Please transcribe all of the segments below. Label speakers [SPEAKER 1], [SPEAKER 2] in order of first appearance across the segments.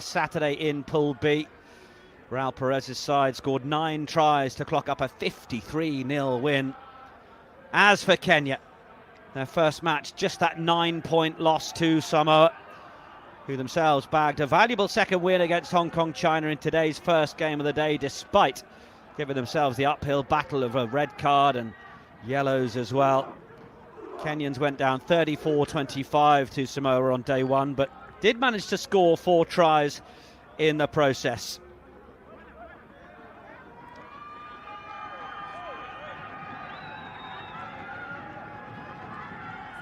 [SPEAKER 1] Saturday in Pool B. Raul Perez's side scored 9 tries to clock up a 53-0 win. As for Kenya, their first match, just that 9-point loss to Samoa, who themselves bagged a valuable second win against Hong Kong China in today's first game of the day, despite giving themselves the uphill battle of a red card and yellows as well. Kenyans went down 34-25 to Samoa on day one, but did manage to score 4 tries in the process.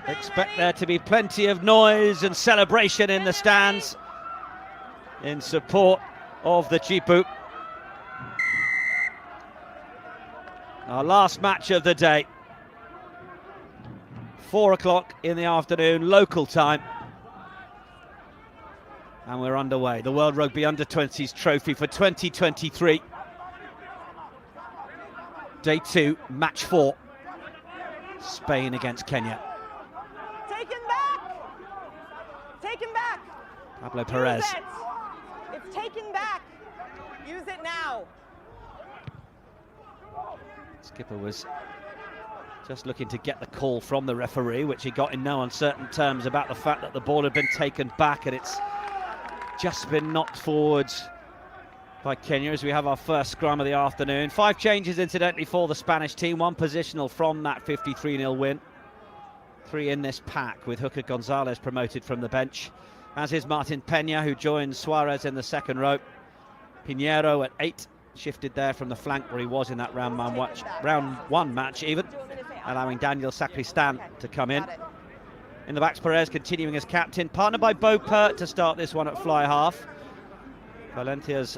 [SPEAKER 1] Expect there to be plenty of noise and celebration in the stands in support of the Chipu. Our last match of the day, 4 o'clock in the afternoon, local time. And we're underway. The World Rugby Under-20s trophy for 2023. Day 2, match 4. Spain against Kenya.
[SPEAKER 2] Take him back! Take him back!
[SPEAKER 1] Pablo Perez.
[SPEAKER 2] Use it. It's taken back. Use it now.
[SPEAKER 1] Skipper was just looking to get the call from the referee, which he got in no uncertain terms about the fact that the ball had been taken back and it's just been knocked forwards by Kenya as we have our first scrum of the afternoon. 5 changes, incidentally, for the Spanish team. 1 positional from that 53-0 win. 3 in this pack, with Hooker Gonzalez promoted from the bench, as is Martin Peña, who joins Suarez in the second row. Pinheiro at 8, shifted there from the flank where he was in that round 1 match even, allowing Daniel Sacristan to come in. In the backs, Perez continuing as captain, partnered by Bo Pert to start this one at fly half. Valencia's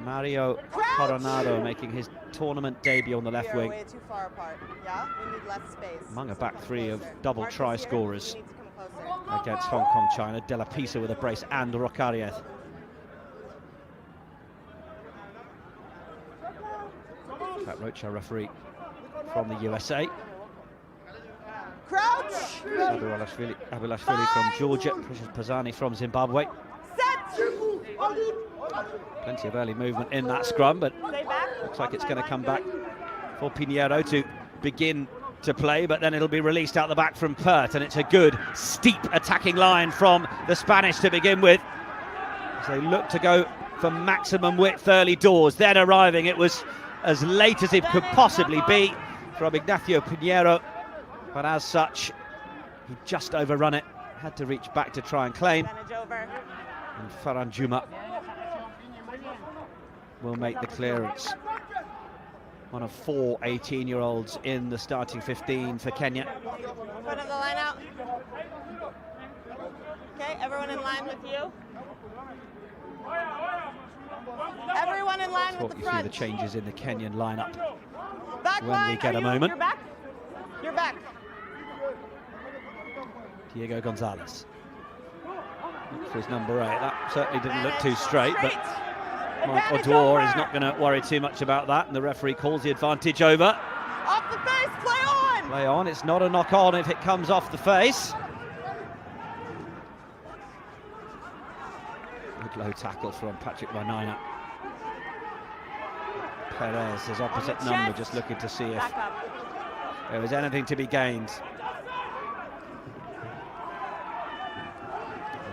[SPEAKER 1] Mario Coronado making his tournament debut on the left wing.
[SPEAKER 2] Way too far apart. Yeah, we need less space.
[SPEAKER 1] Among a back 3 of double try scorers against Hong Kong China. De La Pisa with a brace and Rocariez. Pat Roach, our referee from the USA.
[SPEAKER 2] Crouch!
[SPEAKER 1] Abilashvili from Georgia. Precious Pazani from Zimbabwe.
[SPEAKER 2] Set!
[SPEAKER 1] Plenty of early movement in that scrum, but looks like it's going to come back for Pinheiro to begin to play, but then it'll be released out the back from Pert, and it's a good, steep attacking line from the Spanish to begin with, as they look to go for maximum width early doors. Then arriving, it was as late as it could possibly be from Ignacio Pinheiro, but as such, he just overrun it, had to reach back to try and claim. And Farhan Juma will make the clearance. One of 4 18-year-olds in the starting 15 for Kenya.
[SPEAKER 2] Put the line out. Okay, everyone in line with you. Everyone in line with the front.
[SPEAKER 1] Talk you through the changes in the Kenyan lineup
[SPEAKER 2] Back
[SPEAKER 1] when
[SPEAKER 2] line,
[SPEAKER 1] we get a moment.
[SPEAKER 2] You're back? You're back.
[SPEAKER 1] Diego Gonzalez. For his number 8. That certainly didn't look too straight, but Mike Odwar is not going to worry too much about that, and the referee calls the advantage over.
[SPEAKER 2] Off the face, play on!
[SPEAKER 1] Play on, it's not a knock on if it comes off the face. Good low tackle from Patrick Wanaina. Perez, his opposite number, just looking to see if there was anything to be gained.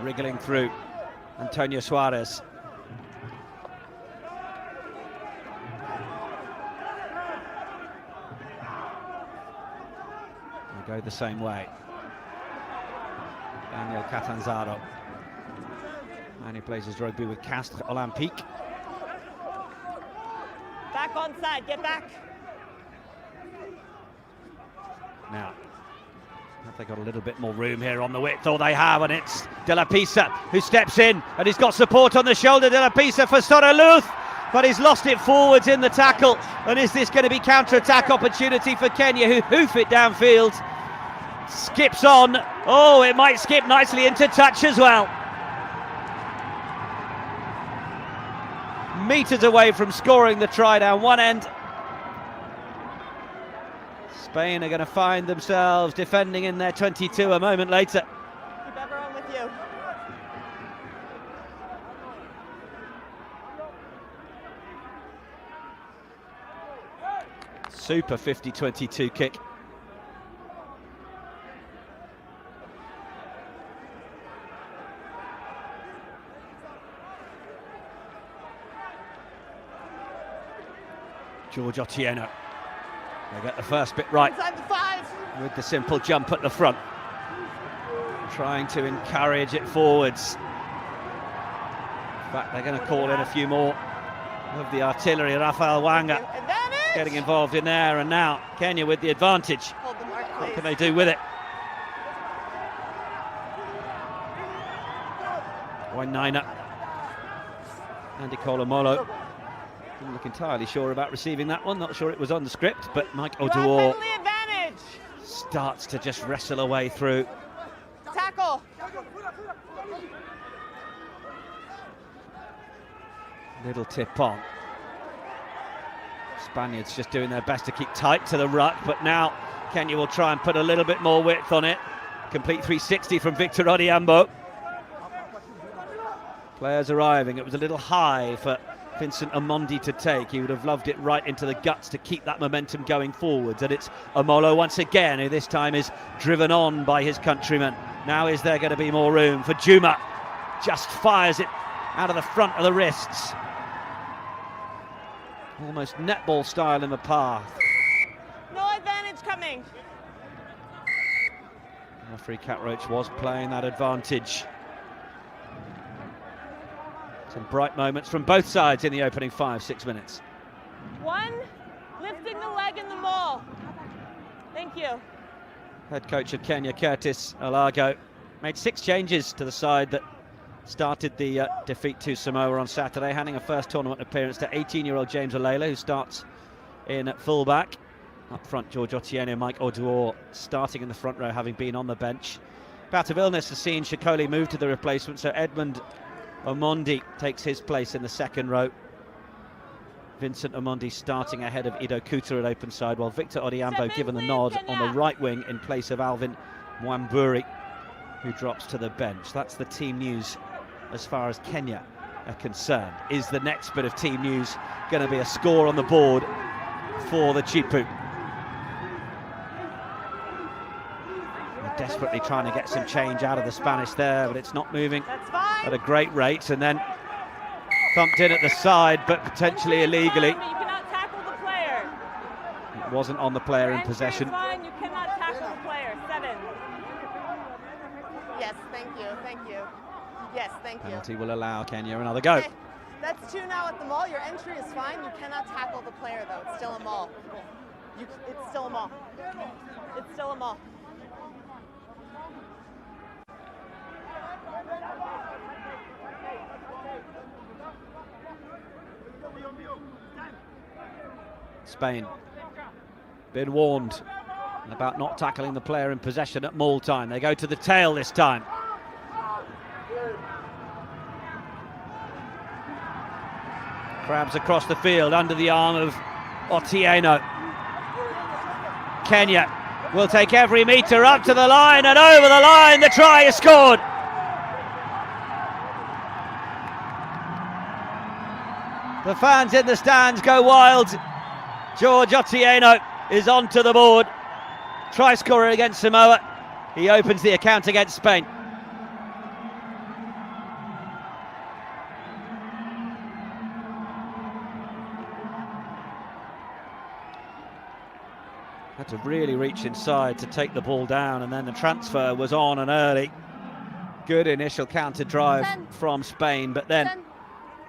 [SPEAKER 1] Wriggling through Antonio Suarez. They go the same way. Daniel Catanzaro. And he plays his rugby with Castres Olympique.
[SPEAKER 2] Back on side, get back.
[SPEAKER 1] Now, have they got a little bit more room here on the width? Oh, they have, and it's De La Pisa who steps in, and he's got support on the shoulder. De La Pisa for Soraluth, but he's lost it forwards in the tackle. And is this going to be counter-attack opportunity for Kenya, who hoof it downfield? Skips on. Oh, it might skip nicely into touch as well. Meters away from scoring the try down one end. Spain are going to find themselves defending in their 22 a moment later.
[SPEAKER 2] Keep everyone with you.
[SPEAKER 1] Super 50-22 kick. George Otieno. They get the first bit right
[SPEAKER 2] Inside the 5.
[SPEAKER 1] with the simple jump at the front. Trying to encourage it forwards. In fact, they're going to call in a few more of the artillery. Rafael Wanga getting involved in there, and now Kenya with the advantage.
[SPEAKER 2] Hold the mark,
[SPEAKER 1] What
[SPEAKER 2] please.
[SPEAKER 1] can they do with it? Wainaina. Andy Kolomolo. Didn't look entirely sure about receiving that one. Not sure it was on the script, but Mike
[SPEAKER 2] You have
[SPEAKER 1] Oduor
[SPEAKER 2] penalty advantage.
[SPEAKER 1] starts to just wrestle away through.
[SPEAKER 2] Tackle.
[SPEAKER 1] Little tip on. Spaniards just doing their best to keep tight to the ruck, but now Kenya will try and put a little bit more width on it. Complete 360 from Victor Odiambo. Players arriving. It was a little high for Vincent Omondi to take. He would have loved it right into the guts to keep that momentum going forwards. And it's Omolo once again, who this time is driven on by his countrymen. Now is there going to be more room for Juma? Just fires it out of the front of the wrists. Almost netball style in the path.
[SPEAKER 2] No advantage coming.
[SPEAKER 1] Referee Catroach was playing that advantage. Some bright moments from both sides in the opening 5-6 minutes.
[SPEAKER 2] 1, lifting the leg in the maul. Thank you.
[SPEAKER 1] Head coach of Kenya, Curtis Alago, made 6 changes to the side that started the defeat to Samoa on Saturday, handing a first tournament appearance to 18-year-old James Alela, who starts in at fullback. Up front, George Otieno, Mike Oduor starting in the front row, having been on the bench. Bout of illness has seen Shakoli move to the replacement, so Edmund Omondi takes his place in the second row. Vincent Omondi starting ahead of Ido Kuta at open side, while Victor Odiambo given the nod on the right wing in place of Alvin Mwamburi, who drops to the bench. That's the team news as far as Kenya are concerned. Is the next bit of team news going to be a score on the board for the Chipu? They're desperately trying to get some change out of the Spanish there, but it's not moving
[SPEAKER 2] That's fine.
[SPEAKER 1] at a great rate, and then thumped in at the side, but potentially illegally.
[SPEAKER 2] Fine, but you cannot tackle the player.
[SPEAKER 1] It wasn't on the player in
[SPEAKER 2] Entry is
[SPEAKER 1] possession.
[SPEAKER 2] fine, you cannot tackle the player. 7. Yes, thank you, thank you. Yes, thank you.
[SPEAKER 1] Penalty will allow Kenya another go.
[SPEAKER 2] Okay, that's 2 now at the maul. Your entry is fine. You cannot tackle the player, though. It's still a maul. It's still a maul. It's still a maul.
[SPEAKER 1] Spain been warned about not tackling the player in possession at maul time. They go to the tail this time. Crabs across the field under the arm of Otieno. Kenya will take every metre up to the line, and over the line the try is scored. The fans in the stands go wild. George Otieno is onto the board. Try scorer against Samoa. He opens the account against Spain. Had to really reach inside to take the ball down, and then the transfer was on and early. Good initial counter drive from Spain, but then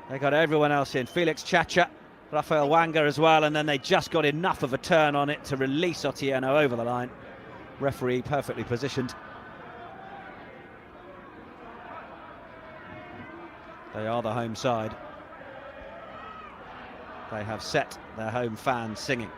[SPEAKER 1] they got everyone else in. Felix Chacha, Rafael Wanga as well, and then they just got enough of a turn on it to release Otieno over the line. Referee perfectly positioned. They are the home side. They have set their home fans singing.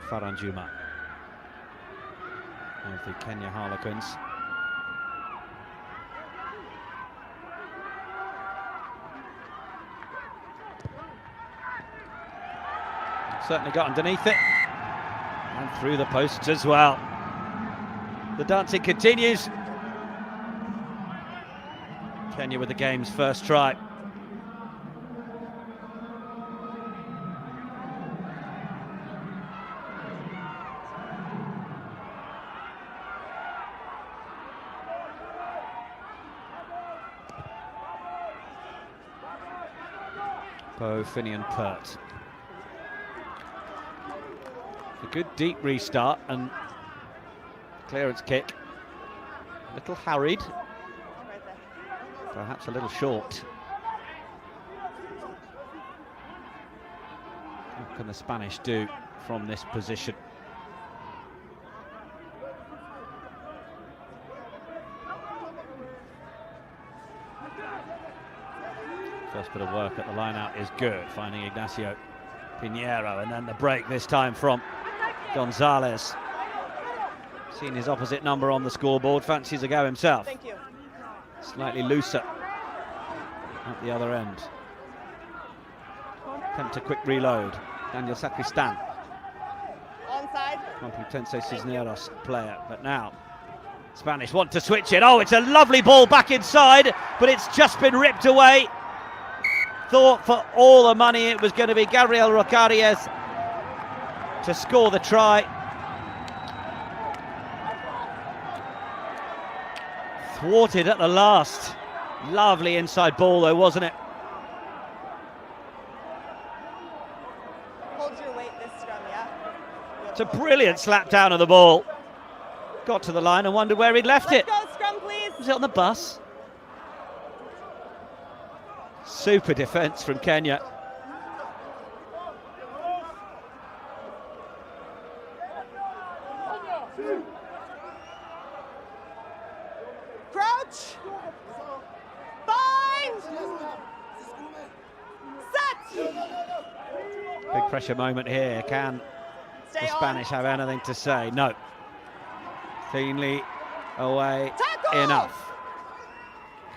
[SPEAKER 1] Farhan Juma of the Kenya Harlequins. Certainly got underneath it. And through the posts as well. The dancing continues. Kenya with the game's first try. Bo Finian Pert. A good deep restart and clearance kick. A little harried, perhaps a little short. What can the Spanish do from this position? First bit of work at the line out is good, finding Ignacio Pinheiro, and then the break this time from Gonzalez. Seen his opposite number on the scoreboard, fancies a go himself.
[SPEAKER 2] Thank you.
[SPEAKER 1] Slightly looser at the other end. Attempt a quick reload. Daniel Sacristan.
[SPEAKER 2] Onside.
[SPEAKER 1] Complutense Cisneros player, but now Spanish want to switch it. Oh, it's a lovely ball back inside, but it's just been ripped away. Thought for all the money it was going to be Gabriel Rocaries to score the try. Thwarted at the last. Lovely inside ball though, wasn't it?
[SPEAKER 2] Hold your weight this scrum, yeah?
[SPEAKER 1] It's a brilliant slap down of the ball. Got to the line and wondered where he'd left it.
[SPEAKER 2] Let's go, scrum, please.
[SPEAKER 1] Was it on the bus? Super defence from Kenya.
[SPEAKER 2] Crouch. Bind. Set.
[SPEAKER 1] Big pressure moment here. Can the Spanish have anything to say? No. Cleanly away.
[SPEAKER 2] Tackle.
[SPEAKER 1] Enough.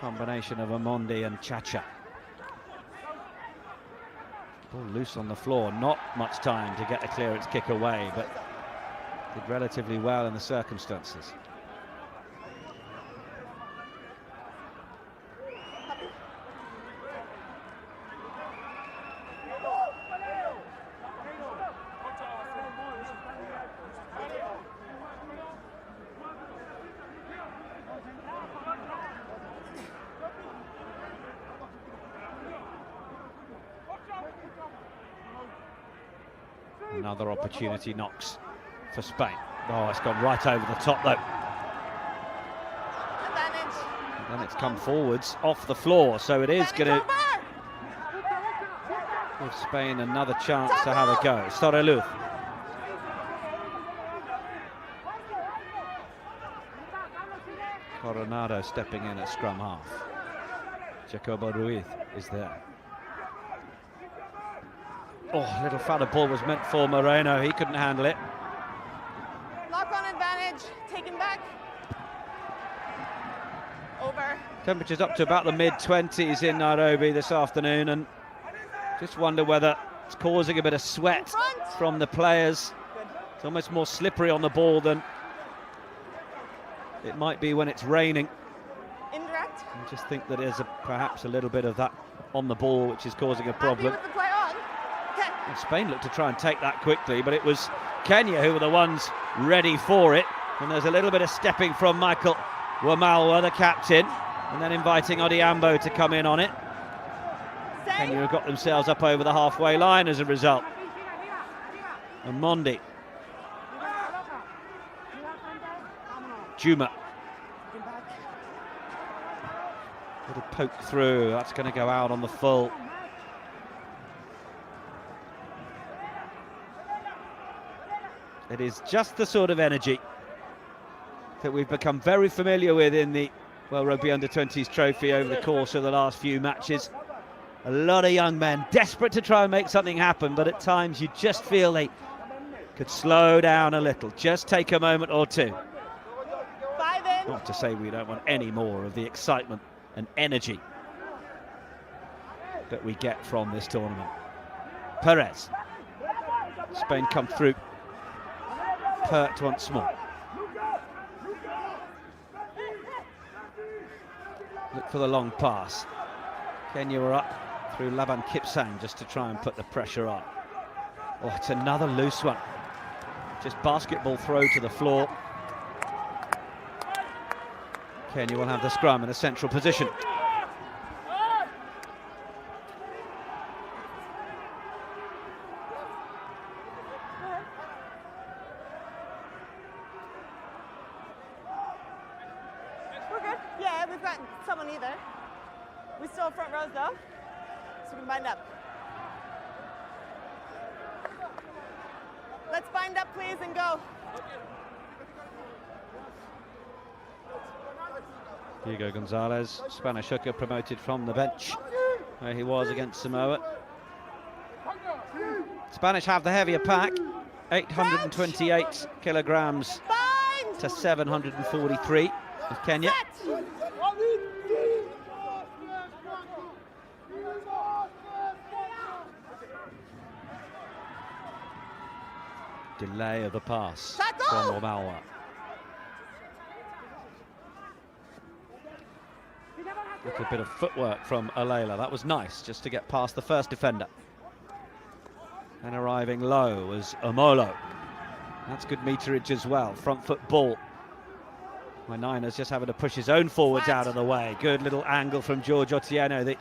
[SPEAKER 1] Combination of Amondi and Chacha. Ball loose on the floor, not much time to get the clearance kick away, but did relatively well in the circumstances. Another opportunity knocks for Spain. Oh, it's gone right over the top though.
[SPEAKER 2] Advantage.
[SPEAKER 1] And then it's come forwards off the floor, so it is going to give Spain another chance to have a go. Soreluz. Coronado stepping in at scrum half. Jacobo Ruiz is there. Oh, little fatter ball was meant for Moreno. He couldn't handle it.
[SPEAKER 2] Lock on advantage. Taken back. Over.
[SPEAKER 1] Temperatures up to about the mid-20s in Nairobi this afternoon, and just wonder whether it's causing a bit of sweat from the players.
[SPEAKER 2] Good.
[SPEAKER 1] It's almost more slippery on the ball than it might be when it's raining.
[SPEAKER 2] Indirect.
[SPEAKER 1] I just think that there's perhaps a little bit of that on the ball which is causing a problem.
[SPEAKER 2] Happy with the play on. Okay.
[SPEAKER 1] And Spain looked to try and take that quickly, but it was Kenya who were the ones ready for it. And there's a little bit of stepping from Michael Wamalwa, the captain, and then inviting Odiambo to come in on it. Kenya have got themselves up over the halfway line as a result. And Mondi. Juma. Little poke through, that's going to go out on the full. It is just the sort of energy that we've become very familiar with in the Rugby Under-20s trophy over the course of the last few matches. A lot of young men desperate to try and make something happen, but at times you just feel they could slow down a little, just take a moment or two. Not to say we don't want any more of the excitement and energy that we get from this tournament. Perez. Spain come through. Pert once more. Look for the long pass. Kenya were up through Laban Kipsang just to try and put the pressure on. Oh, it's another loose one. Just basketball throw to the floor. Kenya will have the scrum in a central position.
[SPEAKER 2] We're good. Yeah, we've got someone either. We still have front rows though, so we can bind up. Let's bind up, please, and go.
[SPEAKER 1] Hugo Gonzalez, Spanish hooker, promoted from the bench where he was against Samoa. Spanish have the heavier pack, 828 kilograms
[SPEAKER 2] Bind!
[SPEAKER 1] to 743 of Kenya.
[SPEAKER 2] Set!
[SPEAKER 1] Delay of the pass
[SPEAKER 2] Tackle!
[SPEAKER 1] from Omalwa. Little bit of footwork from Alela. That was nice, just to get past the first defender. And arriving low was Omolo. That's good meterage as well. Front foot ball. Wainaina's just having to push his own forwards out of the way. Good little angle from George Otieno, the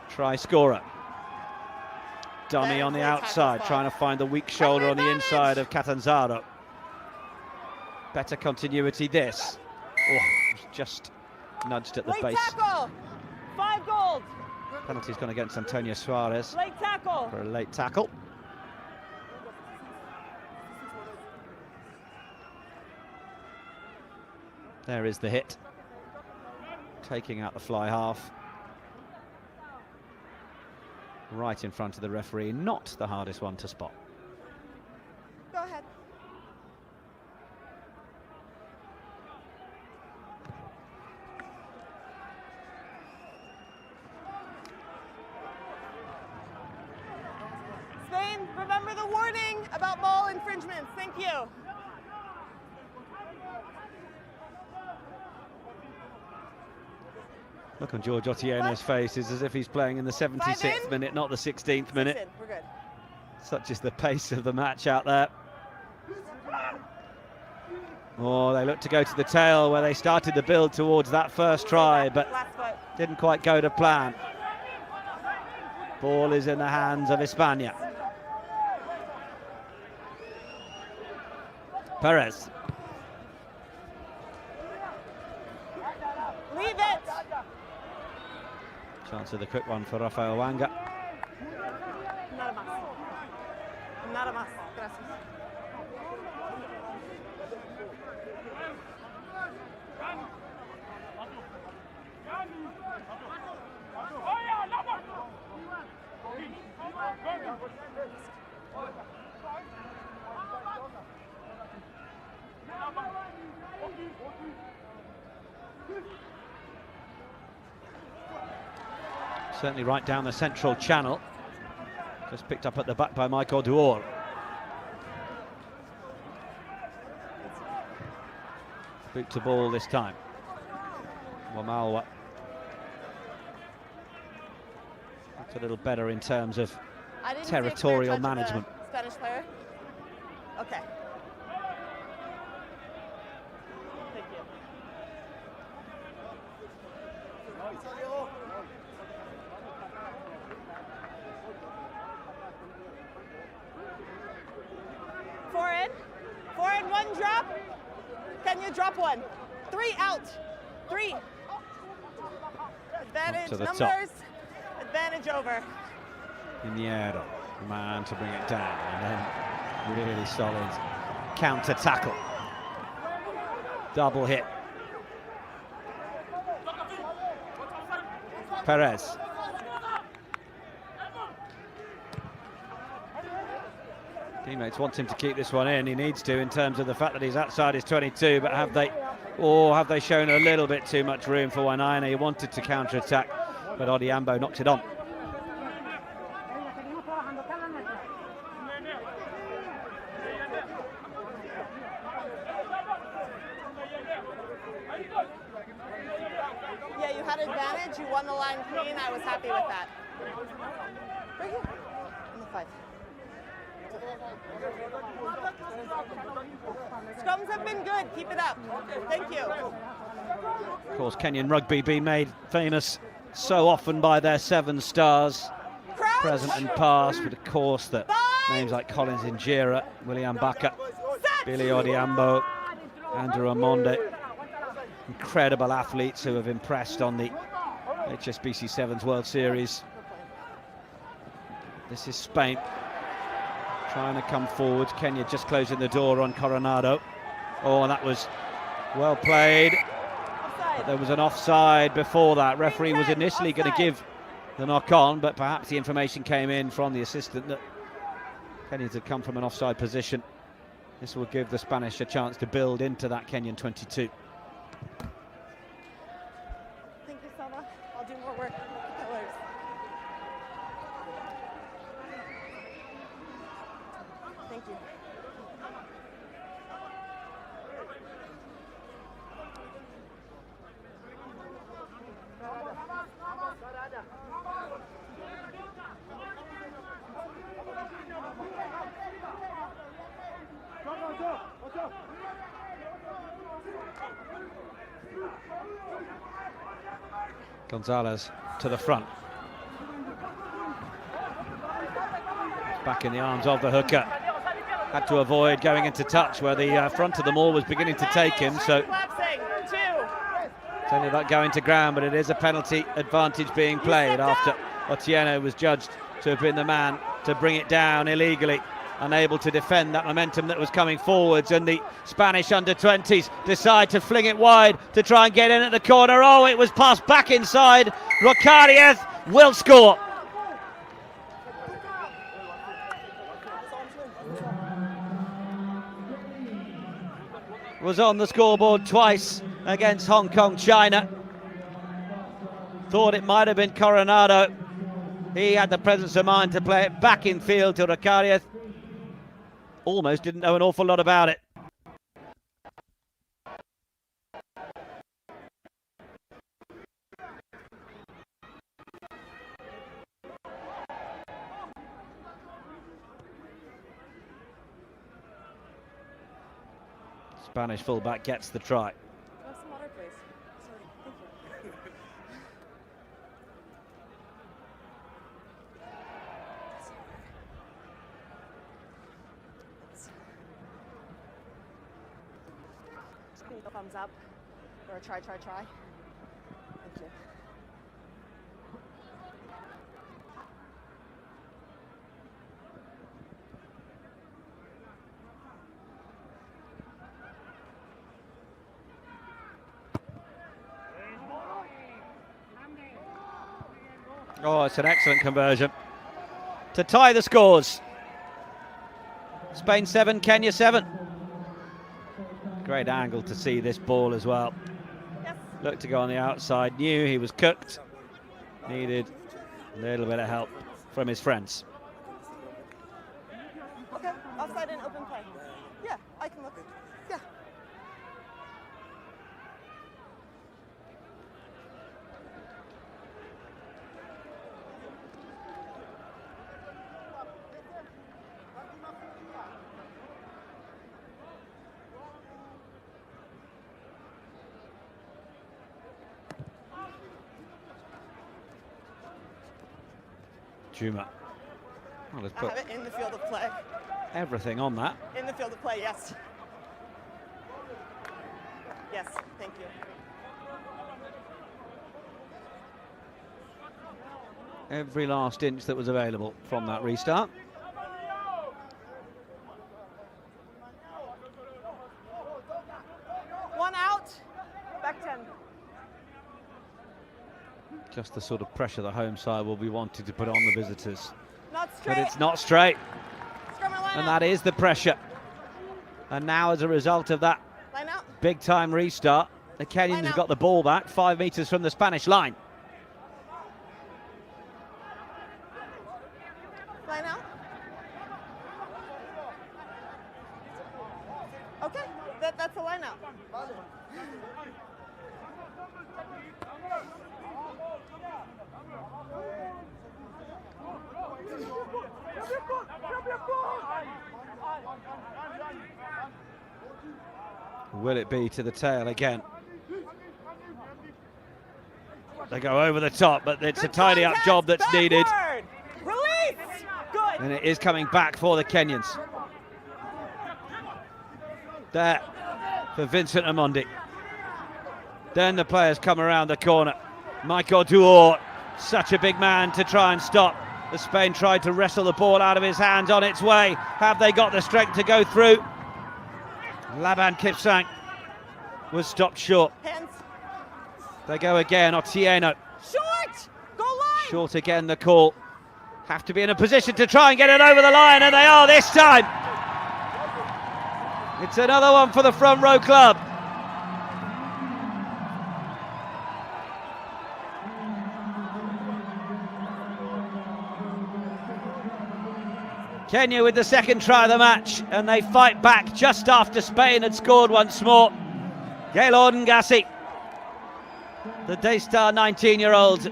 [SPEAKER 1] try scorer. Dummy on the outside, trying to find the weak shoulder on the inside of Catanzaro. Better continuity this. Oh, just nudged at the base.
[SPEAKER 2] Tackle! 5 gold!
[SPEAKER 1] Penalty's gone against Antonio Suarez
[SPEAKER 2] Late tackle!
[SPEAKER 1] for a late tackle. There is the hit. Taking out the fly half. Right in front of the referee, not the hardest one to spot.
[SPEAKER 2] Go ahead. Spain, remember the warning about ball infringements. Thank you.
[SPEAKER 1] Look on George Otieno's face, is as if he's playing in the 76th minute, not the 16th minute.
[SPEAKER 2] We're good.
[SPEAKER 1] Such is the pace of the match out there. Oh, they look to go to the tail where they started the build towards that first try, but didn't quite go to plan. Ball is in the hands of España. Perez.
[SPEAKER 2] Leave it!
[SPEAKER 1] Chance of the quick one for Rafael Wanga.
[SPEAKER 2] Nada más. Nada más. Gracias.
[SPEAKER 1] Certainly right down the central channel. Just picked up at the back by Michael Duor. Boot to ball this time. Wamalwa. That's a little better in terms of territorial management.
[SPEAKER 2] Spanish player? Okay. Thank you. Four in, 1 drop. Can you drop 1? 3 out. 3. Advantage
[SPEAKER 1] to the
[SPEAKER 2] numbers.
[SPEAKER 1] top.
[SPEAKER 2] Advantage over.
[SPEAKER 1] Pinheiro, man to bring it down, and then really solid counter tackle. Double hit. Perez. Teammates want him to keep this one in. He needs to, in terms of the fact that he's outside his 22. But have they shown a little bit too much room for Wainaina? He wanted to counter-attack, but Odiambo knocked it on.
[SPEAKER 2] the line clean. I was happy with that. Right here. In the 5. Scrums have been good. Keep it up. Thank you.
[SPEAKER 1] Of course, Kenyan rugby being made famous so often by their 7 stars,
[SPEAKER 2] Crouch.
[SPEAKER 1] present and past, but of course the names like Collins Injera, William Baka, Billy Odiambo, Andrew Amonde, incredible athletes who have impressed on the HSBC Sevens World Series. This is Spain trying to come forward. Kenya just closing the door on Coronado. Oh, and that was well played. But there was an offside before that. Referee was initially going to give the knock on, but perhaps the information came in from the assistant that Kenya had come from an offside position. This will give the Spanish a chance to build into that Kenyan 22.
[SPEAKER 2] Thank you, Selma. I'll do more work. Pillars. Thank you.
[SPEAKER 1] Gonzalez to the front. Back in the arms of the hooker. Had to avoid going into touch where the front of the maul was beginning to take him. So it's only about going to ground, but it is a penalty advantage being played after Otieno was judged to have been the man to bring it down illegally. Unable to defend that momentum that was coming forwards, and the Spanish under-20s decide to fling it wide to try and get in at the corner. Oh, it was passed back inside. Rocariez will score. Was on the scoreboard twice against Hong Kong, China. Thought it might have been Coronado. He had the presence of mind to play it back in field to Rocariez. Almost didn't know an awful lot about it. Spanish fullback gets the try.
[SPEAKER 2] Have some water, please. Sorry. Thank you. Thumbs up, or try. Thank you.
[SPEAKER 1] Oh, it's an excellent conversion to tie the scores. Spain 7, Kenya 7. Great angle to see this ball as well.
[SPEAKER 2] Yes.
[SPEAKER 1] Looked to go on the outside, knew he was cooked. Needed a little bit of help from his friends.
[SPEAKER 2] Okay, offside and open play. Yeah, I can look. Yeah.
[SPEAKER 1] Juma. Well, let's
[SPEAKER 2] I
[SPEAKER 1] put
[SPEAKER 2] have it in the field of play.
[SPEAKER 1] everything on that.
[SPEAKER 2] In the field of play, yes. Yes, thank you.
[SPEAKER 1] Every last inch that was available from that restart.
[SPEAKER 2] One out, back 10.
[SPEAKER 1] Just the sort of pressure the home side will be wanting to put on the visitors.
[SPEAKER 2] Not straight.
[SPEAKER 1] But it's not straight.
[SPEAKER 2] Scrum and line
[SPEAKER 1] And
[SPEAKER 2] out.
[SPEAKER 1] that is the pressure. And now as a result of that
[SPEAKER 2] Line out.
[SPEAKER 1] big time restart, the Kenyans
[SPEAKER 2] Line
[SPEAKER 1] have
[SPEAKER 2] out.
[SPEAKER 1] got the ball back 5 meters from the Spanish line.
[SPEAKER 2] Line out. Okay, that's a line out.
[SPEAKER 1] Will it be to the tail again? They go over the top, but it's a tidy up job that's needed.
[SPEAKER 2] Release! Good.
[SPEAKER 1] And it is coming back for the Kenyans. There for Vincent Amondi. Then the players come around the corner. Michael Duor, such a big man to try and stop. The Spain tried to wrestle the ball out of his hands on its way. Have they got the strength to go through? Laban Kipsang was stopped short.
[SPEAKER 2] Hands.
[SPEAKER 1] They go again, Otieno.
[SPEAKER 2] Short! Go line!
[SPEAKER 1] Short again, the call. Have to be in a position to try and get it over the line, and they are this time. It's another one for the front row club. Kenya with the second try of the match, and they fight back just after Spain had scored once more. Gaylord Ngasi, the Daystar 19-year-old.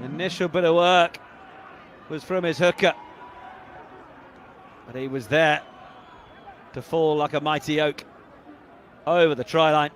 [SPEAKER 1] Initial bit of work was from his hooker, but he was there to fall like a mighty oak over the try line.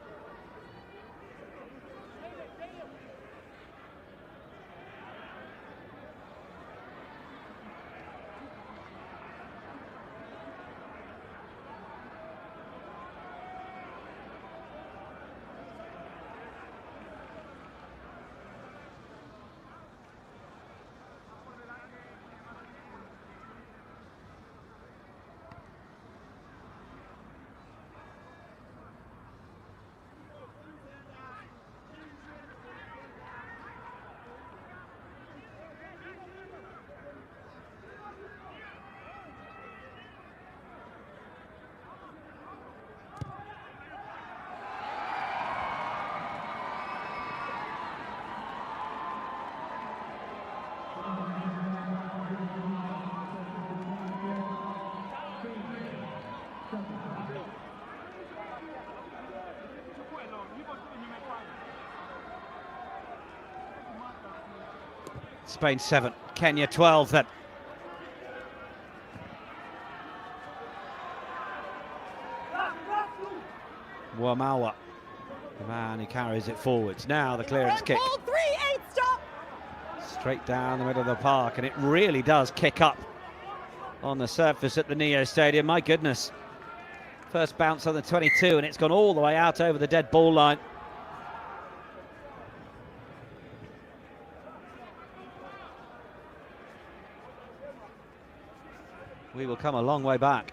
[SPEAKER 1] Spain 7, Kenya 12 then. Wamawa, the man who carries it forwards. Now the clearance kick.
[SPEAKER 2] 3-8, stop!
[SPEAKER 1] Straight down the middle of the park, and it really does kick up on the surface at the Neo Stadium. My goodness. First bounce on the 22, and it's gone all the way out over the dead ball line. We will come a long way back.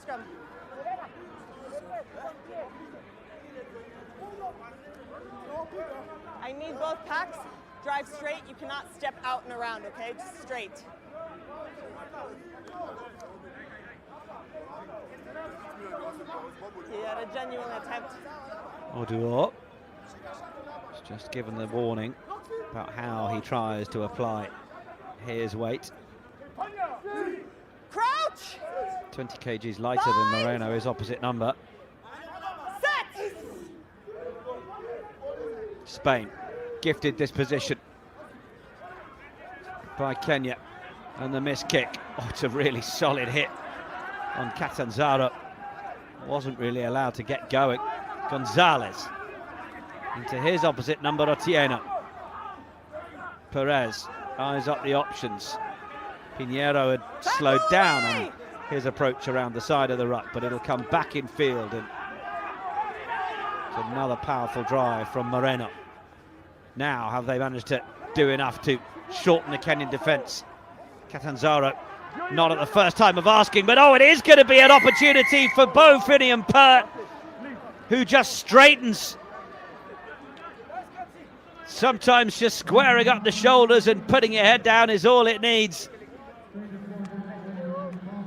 [SPEAKER 2] Scrum. I need both packs. Drive straight. You cannot step out and around, okay? Just straight. He had a genuine attempt.
[SPEAKER 1] Oduor has just given the warning about how he tries to apply his weight.
[SPEAKER 2] Crouch!
[SPEAKER 1] 20 kgs lighter than Moreno, his opposite number.
[SPEAKER 2] Set!
[SPEAKER 1] Spain gifted this position by Kenya, and the missed kick. Oh, it's a really solid hit on Catanzaro. Wasn't really allowed to get going. Gonzalez into his opposite number, Otieno. Perez eyes up the options. Pinheiro had slowed down on his approach around the side of the ruck, but it'll come back in field, and it's another powerful drive from Moreno. Now have they managed to do enough to shorten the Kenyan defence? Catanzaro not at the first time of asking, but oh, it is going to be an opportunity for Bo Finian Pert, who just straightens. Sometimes just squaring up the shoulders and putting your head down is all it needs.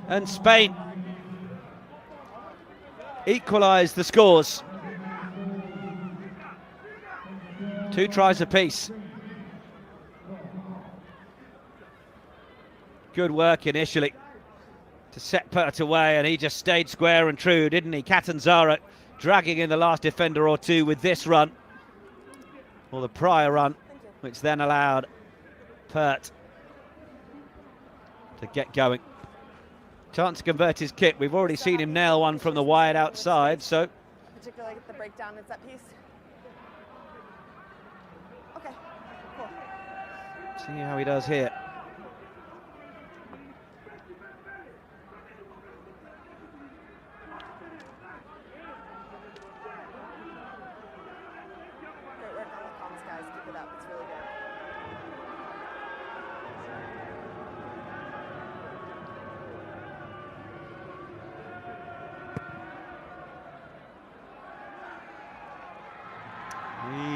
[SPEAKER 1] And Spain equalise the scores. 2 tries apiece. Good work initially to set Pert away, and he just stayed square and true, didn't he? Catanzaro dragging in the last defender or two with this run, or the prior run, which then allowed Pert to get going. Chance to convert his kick. We've already seen him nail one from the wide outside, so.
[SPEAKER 2] Particularly at the breakdown and set piece. Okay, cool.
[SPEAKER 1] See how he does here.
[SPEAKER 2] Great work on the comms, guys. Keep it up. It's really good.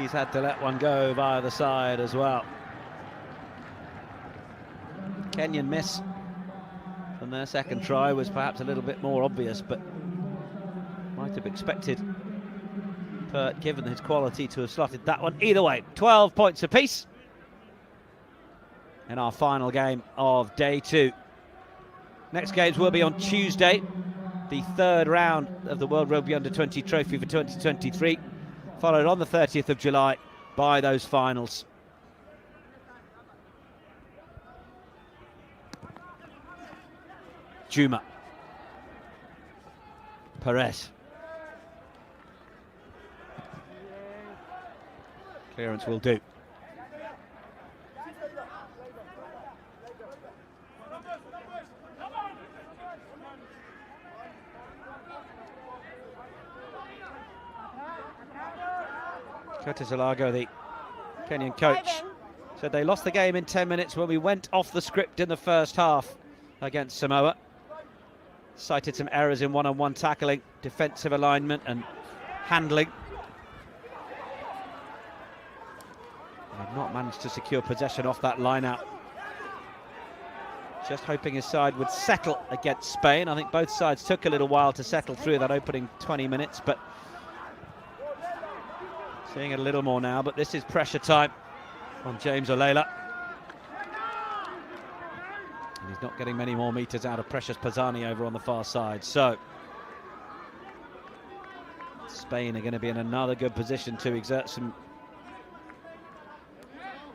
[SPEAKER 1] He's had to let one go via the side as well. Kenyan miss from their second try was perhaps a little bit more obvious, but might have expected Pert, given his quality, to have slotted that one. Either way, 12 points apiece in our final game of day 2. Next games will be on Tuesday, the third round of the World Rugby Under-20 Trophy for 2023, followed on the 30th of July by those finals. Juma. Perez. Clearance will do. Curtis Alago, the Kenyan coach, said they lost the game in 10 minutes when we went off the script in the first half against Samoa. Cited some errors in one-on-one tackling, defensive alignment and handling. They've not managed to secure possession off that line-out. Just hoping his side would settle against Spain. I think both sides took a little while to settle through that opening 20 minutes, but seeing it a little more now. But this is pressure time on James Olela. And he's not getting many more metres out of Precious Pisani over on the far side. So Spain are going to be in another good position to exert some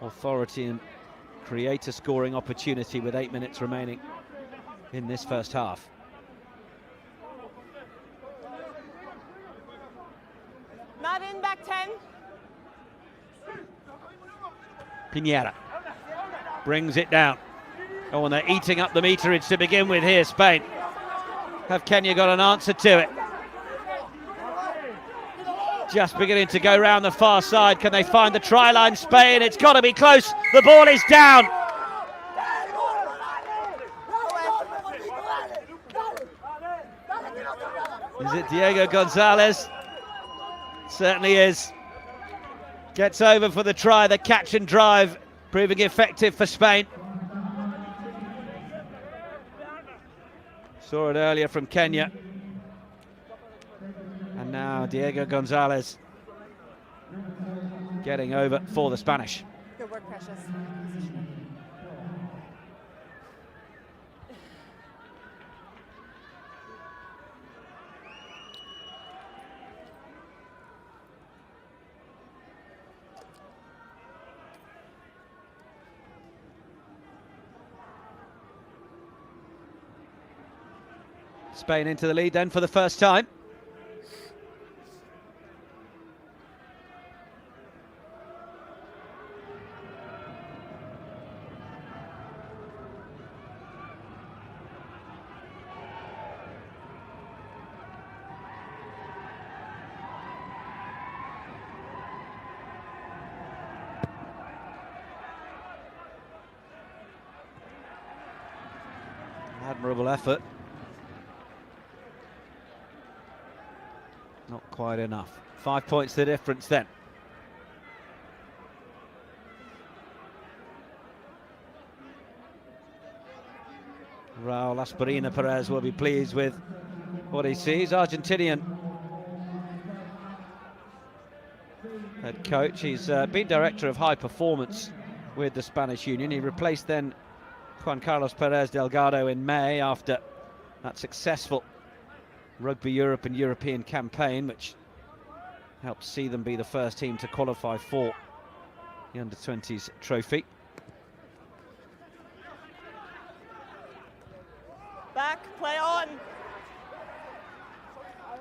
[SPEAKER 1] authority and create a scoring opportunity with 8 minutes remaining in this first half.
[SPEAKER 2] Not in, back 10.
[SPEAKER 1] Pinera brings it down. Oh, and they're eating up the meterage to begin with here, Spain. Have Kenya got an answer to it? Just beginning to go round the far side. Can they find the try line, Spain? It's got to be close. The ball is down. Is it Diego Gonzalez? Certainly is. Gets over for the try, the catch and drive, proving effective for Spain. Saw it earlier from Kenya. And now Diego Gonzalez getting over for the Spanish.
[SPEAKER 2] Good work, Precious.
[SPEAKER 1] Spain into the lead then for the first time. Admirable effort. Not quite enough. 5 points the difference then. Raul Asperina Perez will be pleased with what he sees. Argentinian head coach. He's been director of high performance with the Spanish Union. He replaced then Juan Carlos Perez Delgado in May after that successful Rugby Europe and European campaign, which helped see them be the first team to qualify for the under-20s trophy.
[SPEAKER 2] Back, play on.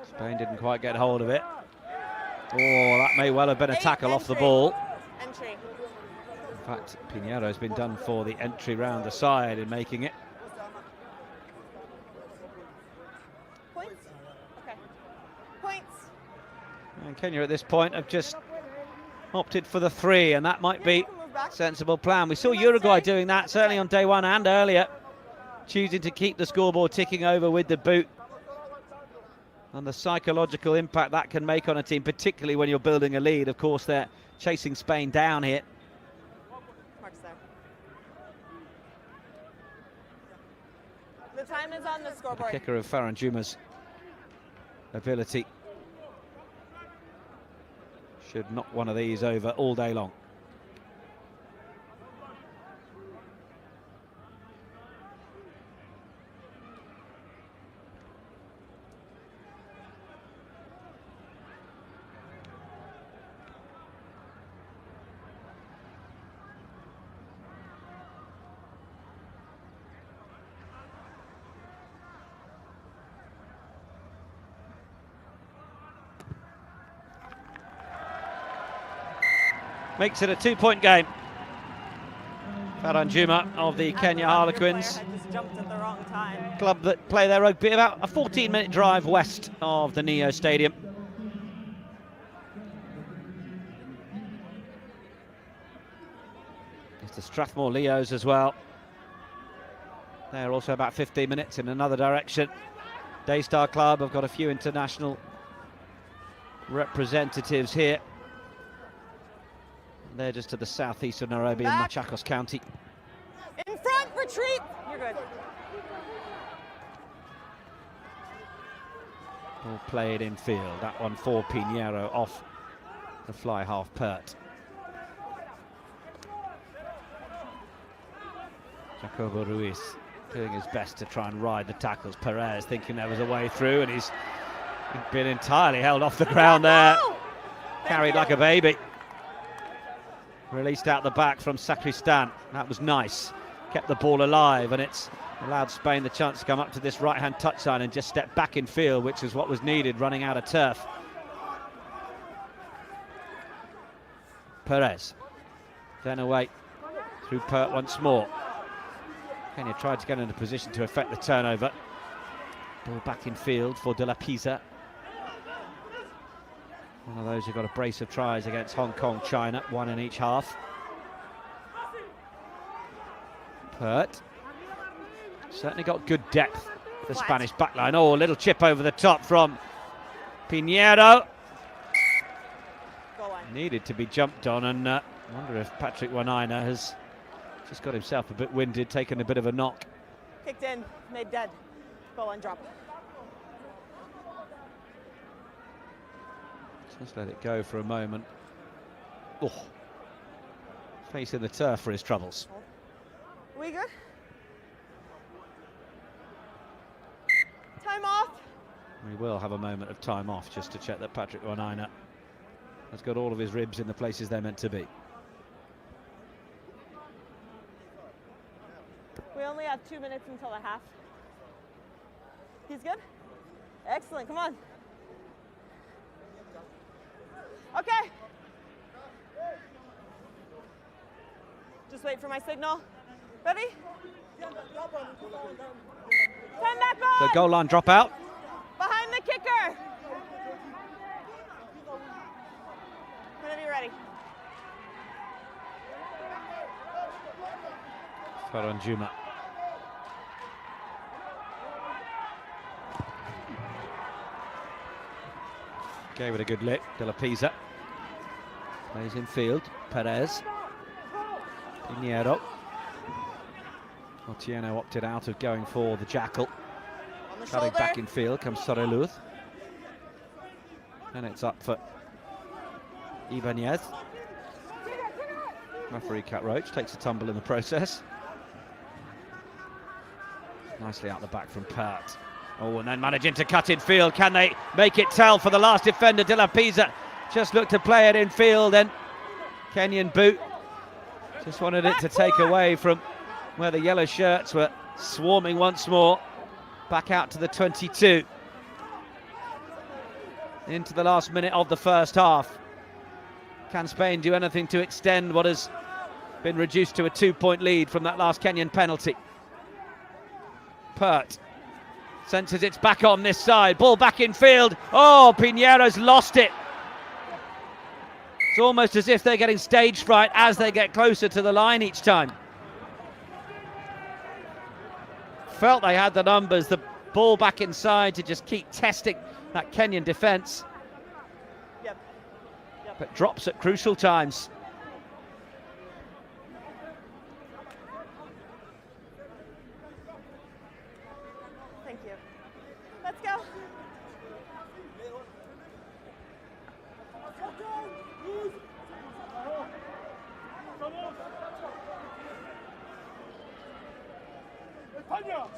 [SPEAKER 1] Spain didn't quite get hold of it. Oh, that may well have been a tackle off the ball.
[SPEAKER 2] Entry.
[SPEAKER 1] In fact, Pinheiro's been done for the entry round the side in making it.
[SPEAKER 2] Points? Okay. Points.
[SPEAKER 1] And Kenya at this point have just opted for the 3, and that might be a sensible plan. We saw Uruguay doing that, certainly on day 1 and earlier, choosing to keep the scoreboard ticking over with the boot. And the psychological impact that can make on a team, particularly when you're building a lead. Of course, they're chasing Spain down here.
[SPEAKER 2] Mark's there. The time is on the scoreboard.
[SPEAKER 1] The kicker of Faranjuma's ability. Should knock one of these over all day long. Makes it a 2-point game. Faranjuma of the Kenya Harlequins.
[SPEAKER 2] Just jumped at the wrong time.
[SPEAKER 1] Club that play their rugby about a 14-minute drive west of the Neo Stadium. It's the Strathmore Leos as well. They're also about 15 minutes in another direction. Daystar Club have got a few international representatives here. They're just to the southeast of Nairobi in Machakos County.
[SPEAKER 2] In front, retreat. You're good.
[SPEAKER 1] All played in field. That one for Pinheiro off the fly half pert. Jacobo Ruiz doing his best to try and ride the tackles. Perez thinking there was a way through, and he's been entirely held off the ground there. Carried like a baby. Released out the back from Sacristan. That was nice. Kept the ball alive, and it's allowed Spain the chance to come up to this right-hand touchline and just step back in field, which is what was needed, running out of turf. Perez. Then away through Pert once more. Kenya tried to get into position to effect the turnover. Ball back in field for De La Pisa. One of those who got a brace of tries against Hong Kong, China, 1 in each half. Pert. Certainly got good depth, the Spanish backline. Oh, a little chip over the top from Pinheiro. Needed to be jumped on, and I wonder if Patrick Wanaina has just got himself a bit winded, taken a bit of a knock.
[SPEAKER 2] Kicked in, made dead. Goal line drop.
[SPEAKER 1] Just let it go for a moment. Oh, facing the turf for his troubles.
[SPEAKER 2] We good? Time off.
[SPEAKER 1] We will have a moment of time off just to check that Patrick Wanaina has got all of his ribs in the places they're meant to be.
[SPEAKER 2] We only have 2 minutes until the half. He's good? Excellent, come on. Okay. Just wait for my signal. Ready? 10 back on.
[SPEAKER 1] So goal line drop out.
[SPEAKER 2] Behind the kicker. Whenever you're ready.
[SPEAKER 1] Faranjuma. Gave it a good lick. De La Pisa plays in field. Perez. Pinheiro. Otieno opted out of going for the jackal. Cutting back in field comes Soreluz. And it's up for Ibanez. Referee Cat Roach takes a tumble in the process. Nicely out the back from Pert. Oh, and then managing to cut in field. Can they make it tell for the last defender? De La Pisa just looked to play it in field, and Kenyan boot just wanted it to take away from where the yellow shirts were swarming once more. Back out to the 22. Into the last minute of the first half. Can Spain do anything to extend what has been reduced to a 2-point lead from that last Kenyan penalty? Pert senses it's back on this side. Ball back in field. Oh, Pinheiro's lost it. It's almost as if they're getting stage fright as they get closer to the line each time. Felt they had the numbers. The ball back inside to just keep testing that Kenyan defence.
[SPEAKER 2] Yep.
[SPEAKER 1] But drops at crucial times.
[SPEAKER 2] Thank you. Let's go.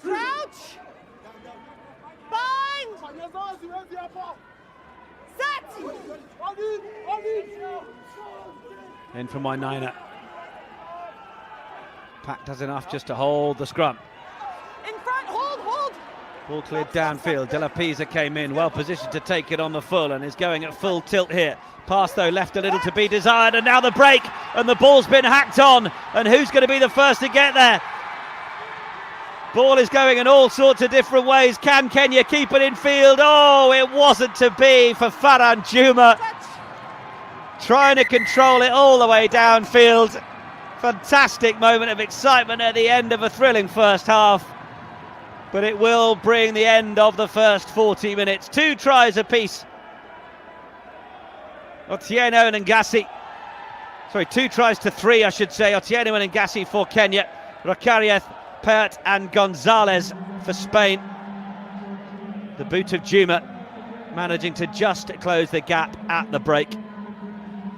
[SPEAKER 2] Crouch! Bind! Set!
[SPEAKER 1] In from Wainaina. Pack does enough just to hold the scrum.
[SPEAKER 2] In front, hold!
[SPEAKER 1] Ball cleared downfield. De La Pisa came in, well positioned to take it on the full, and is going at full tilt here. Pass though left a little to be desired, and now the break, and the ball's been hacked on, and who's going to be the first to get there? Ball is going in all sorts of different ways. Can Kenya keep it in field? Oh, it wasn't to be for Farhan Juma. Trying to control it all the way downfield. Fantastic moment of excitement at the end of a thrilling first half. But it will bring the end of the first 40 minutes. 2 tries apiece. Otieno and Ngasi. Sorry, 2 tries to 3, I should say. Otieno and Ngasi for Kenya. Rokarieth, Pert and Gonzalez for Spain. The boot of Juma managing to just close the gap at the break,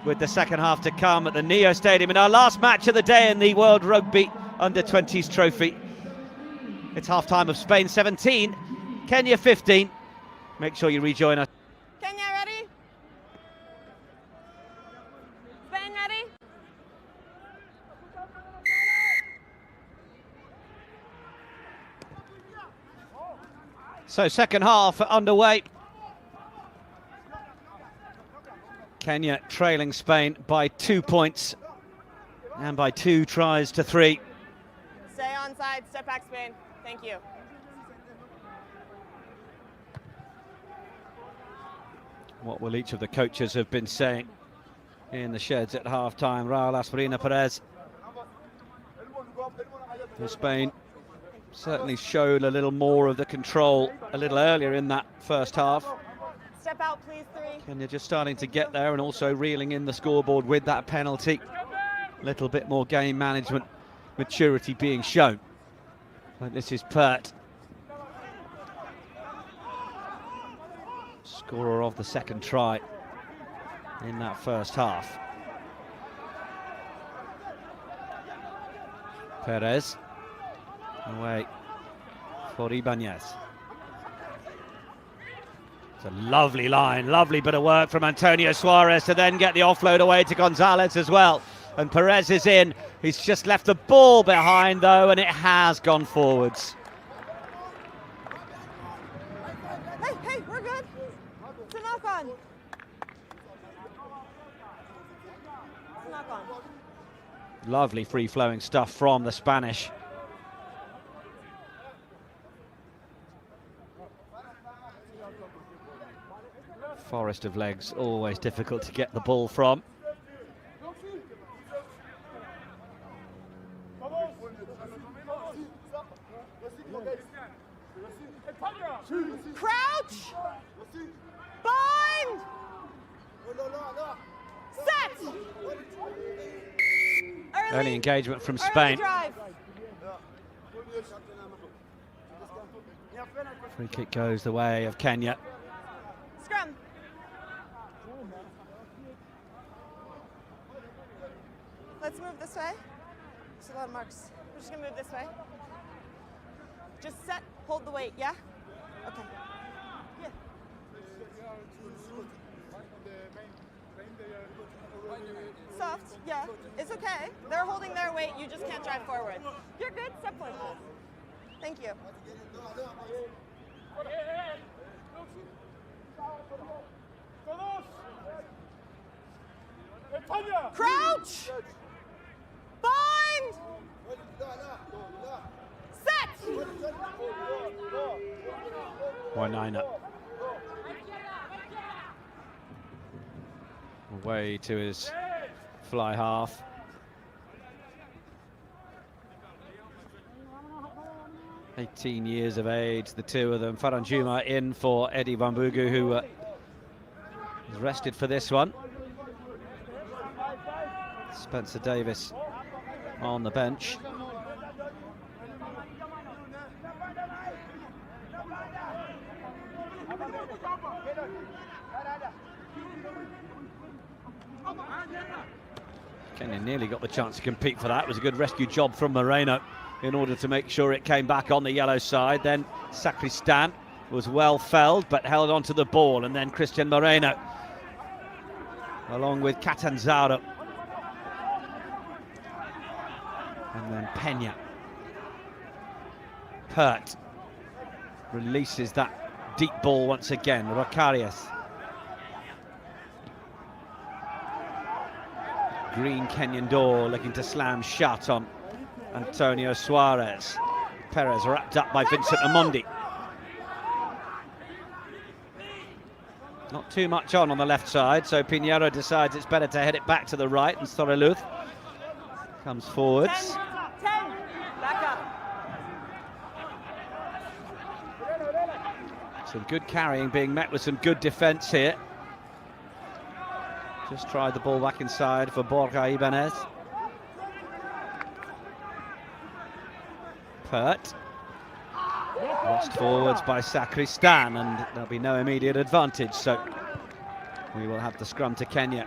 [SPEAKER 1] with the second half to come at the Neo Stadium in our last match of the day in the World Rugby Under-20s Trophy. It's half-time of Spain 17, Kenya 15. Make sure you rejoin us.
[SPEAKER 2] Kenya ready? Spain ready?
[SPEAKER 1] So second half underway. Kenya trailing Spain by 2 points and by 2 tries to 3.
[SPEAKER 2] Stay onside, step back Spain. Thank you.
[SPEAKER 1] What will each of the coaches have been saying in the sheds at half-time? Raul Asprina Perez for Spain certainly showed a little more of the control a little earlier in that first half.
[SPEAKER 2] Step out, please, 3.
[SPEAKER 1] Kenya just starting to get there and also reeling in the scoreboard with that penalty. A little bit more game management maturity being shown. But this is Pert, scorer of the second try in that first half. Perez away for Ibanez. It's a lovely line, lovely bit of work from Antonio Suarez to then get the offload away to Gonzalez as well. And Perez is in. He's just left the ball behind though, and it has gone forwards.
[SPEAKER 2] Hey, we're good. It's a knock on. It's a knock on.
[SPEAKER 1] Lovely free-flowing stuff from the Spanish. Forest of legs, always difficult to get the ball from.
[SPEAKER 2] Crouch! Bind! Set!
[SPEAKER 1] Early engagement from Spain.
[SPEAKER 2] Drive.
[SPEAKER 1] Free kick goes the way of Kenya.
[SPEAKER 2] Scrum. Let's move this way. There's a lot of marks. We're just gonna move this way. Just set, hold the weight, yeah? Okay. Yeah. Soft, yeah. It's okay. They're holding their weight. You just can't drive forward. You're good. Step forward, please. Thank you. Crouch! Bind! Set!
[SPEAKER 1] Wainaina. Away to his fly half. "18 years of age, the two of them. Faranjuma in for Eddie Bambugu, who is rested for this one. Spencer Davis on the bench. Kenya nearly got the chance to compete for that. It was a good rescue job from Moreno in order to make sure it came back on the yellow side. Then Sacristan was well felled but held onto the ball, and then Christian Moreno along with Catanzaro. And then Pena. Pert releases that deep ball once again. Rocarias. Green Kenyan door looking to slam shut on Antonio Suarez. Perez wrapped up by Vincent Amondi. Not too much on the left side, so Pinheiro decides it's better to head it back to the right, and Storeluth comes forwards.
[SPEAKER 2] 10. Back up.
[SPEAKER 1] Some good carrying being met with some good defence here. Just tried the ball back inside for Borja Ibanez. Pert. Lost forwards by Sacristan, and there'll be no immediate advantage, so we will have the scrum to Kenya.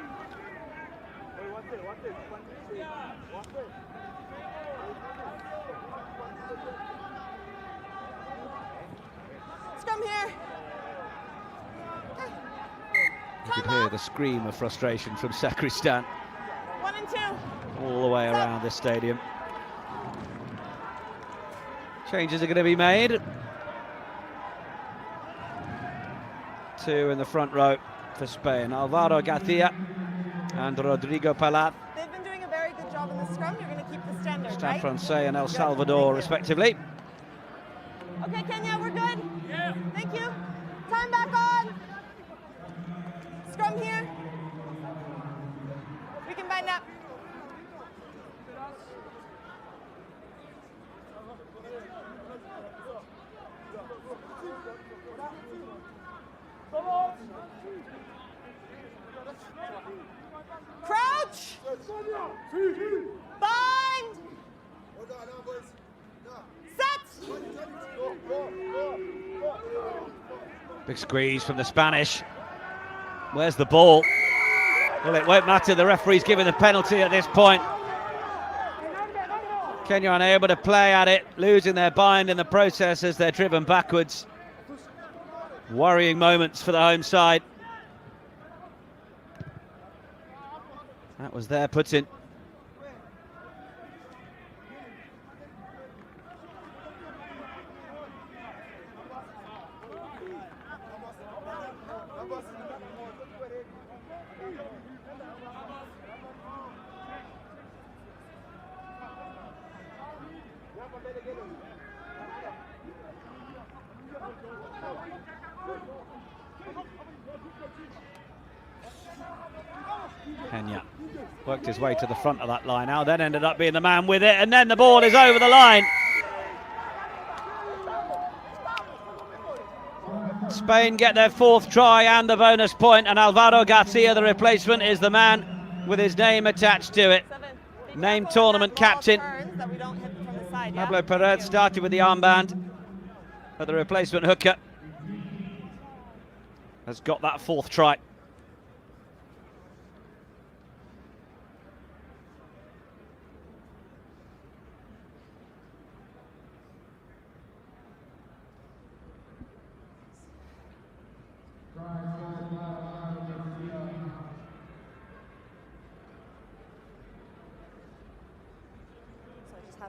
[SPEAKER 2] Scrum here.
[SPEAKER 1] You could hear the scream of frustration from Sacristan
[SPEAKER 2] 1 and 2.
[SPEAKER 1] all the way around this stadium. Changes are going to be made. 2 in the front row for Spain. Alvaro Garcia and Rodrigo Palat.
[SPEAKER 2] They've been doing a very good job in the scrum. You're going to keep the standard,
[SPEAKER 1] Stade
[SPEAKER 2] right?
[SPEAKER 1] Francais and El Salvador, respectively.
[SPEAKER 2] Okay, Kenya, we're good. Yeah. Thank you. Time back on. Scrum here. We can bind up. Crouch. Bind. Set.
[SPEAKER 1] Big squeeze from the Spanish. Where's the ball? Well, it won't matter. The referee's giving the penalty at this point. Kenya unable to play at it, losing their bind in the process as they're driven backwards. Worrying moments for the home side. That was their put-in. Kenya worked his way to the front of that line now, then ended up being the man with it, and then the ball is over the line. Spain get their 4th try and the bonus point, and Alvaro Garcia, the replacement, is the man with his name attached to it. Named tournament captain. Pablo Perez started with the armband, but the replacement hooker has got that 4th try.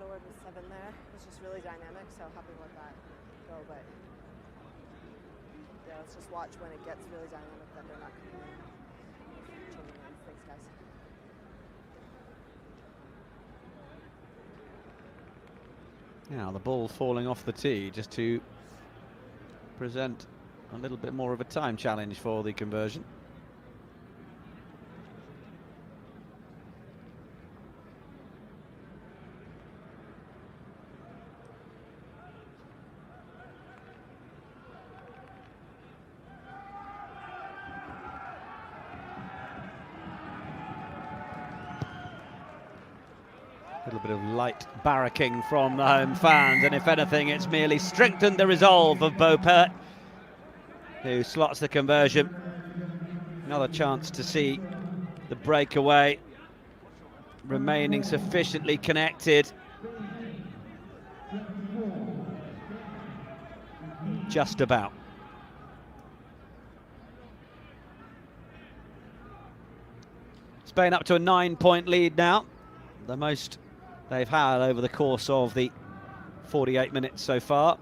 [SPEAKER 2] Adward was 7 there. It was just really dynamic, so happy to let that go. But yeah, let's just watch when it gets really dynamic that they're not changing lanes. Thanks, guys.
[SPEAKER 1] Now the ball falling off the tee just to present a little bit more of a time challenge for the conversion. A little bit of light barracking from the home fans, and if anything, it's merely strengthened the resolve of Bo Pert, who slots the conversion. Another chance to see the breakaway remaining sufficiently connected. Just about. Spain up to a 9-point lead now, the most they've had over the course of the 48 minutes so far.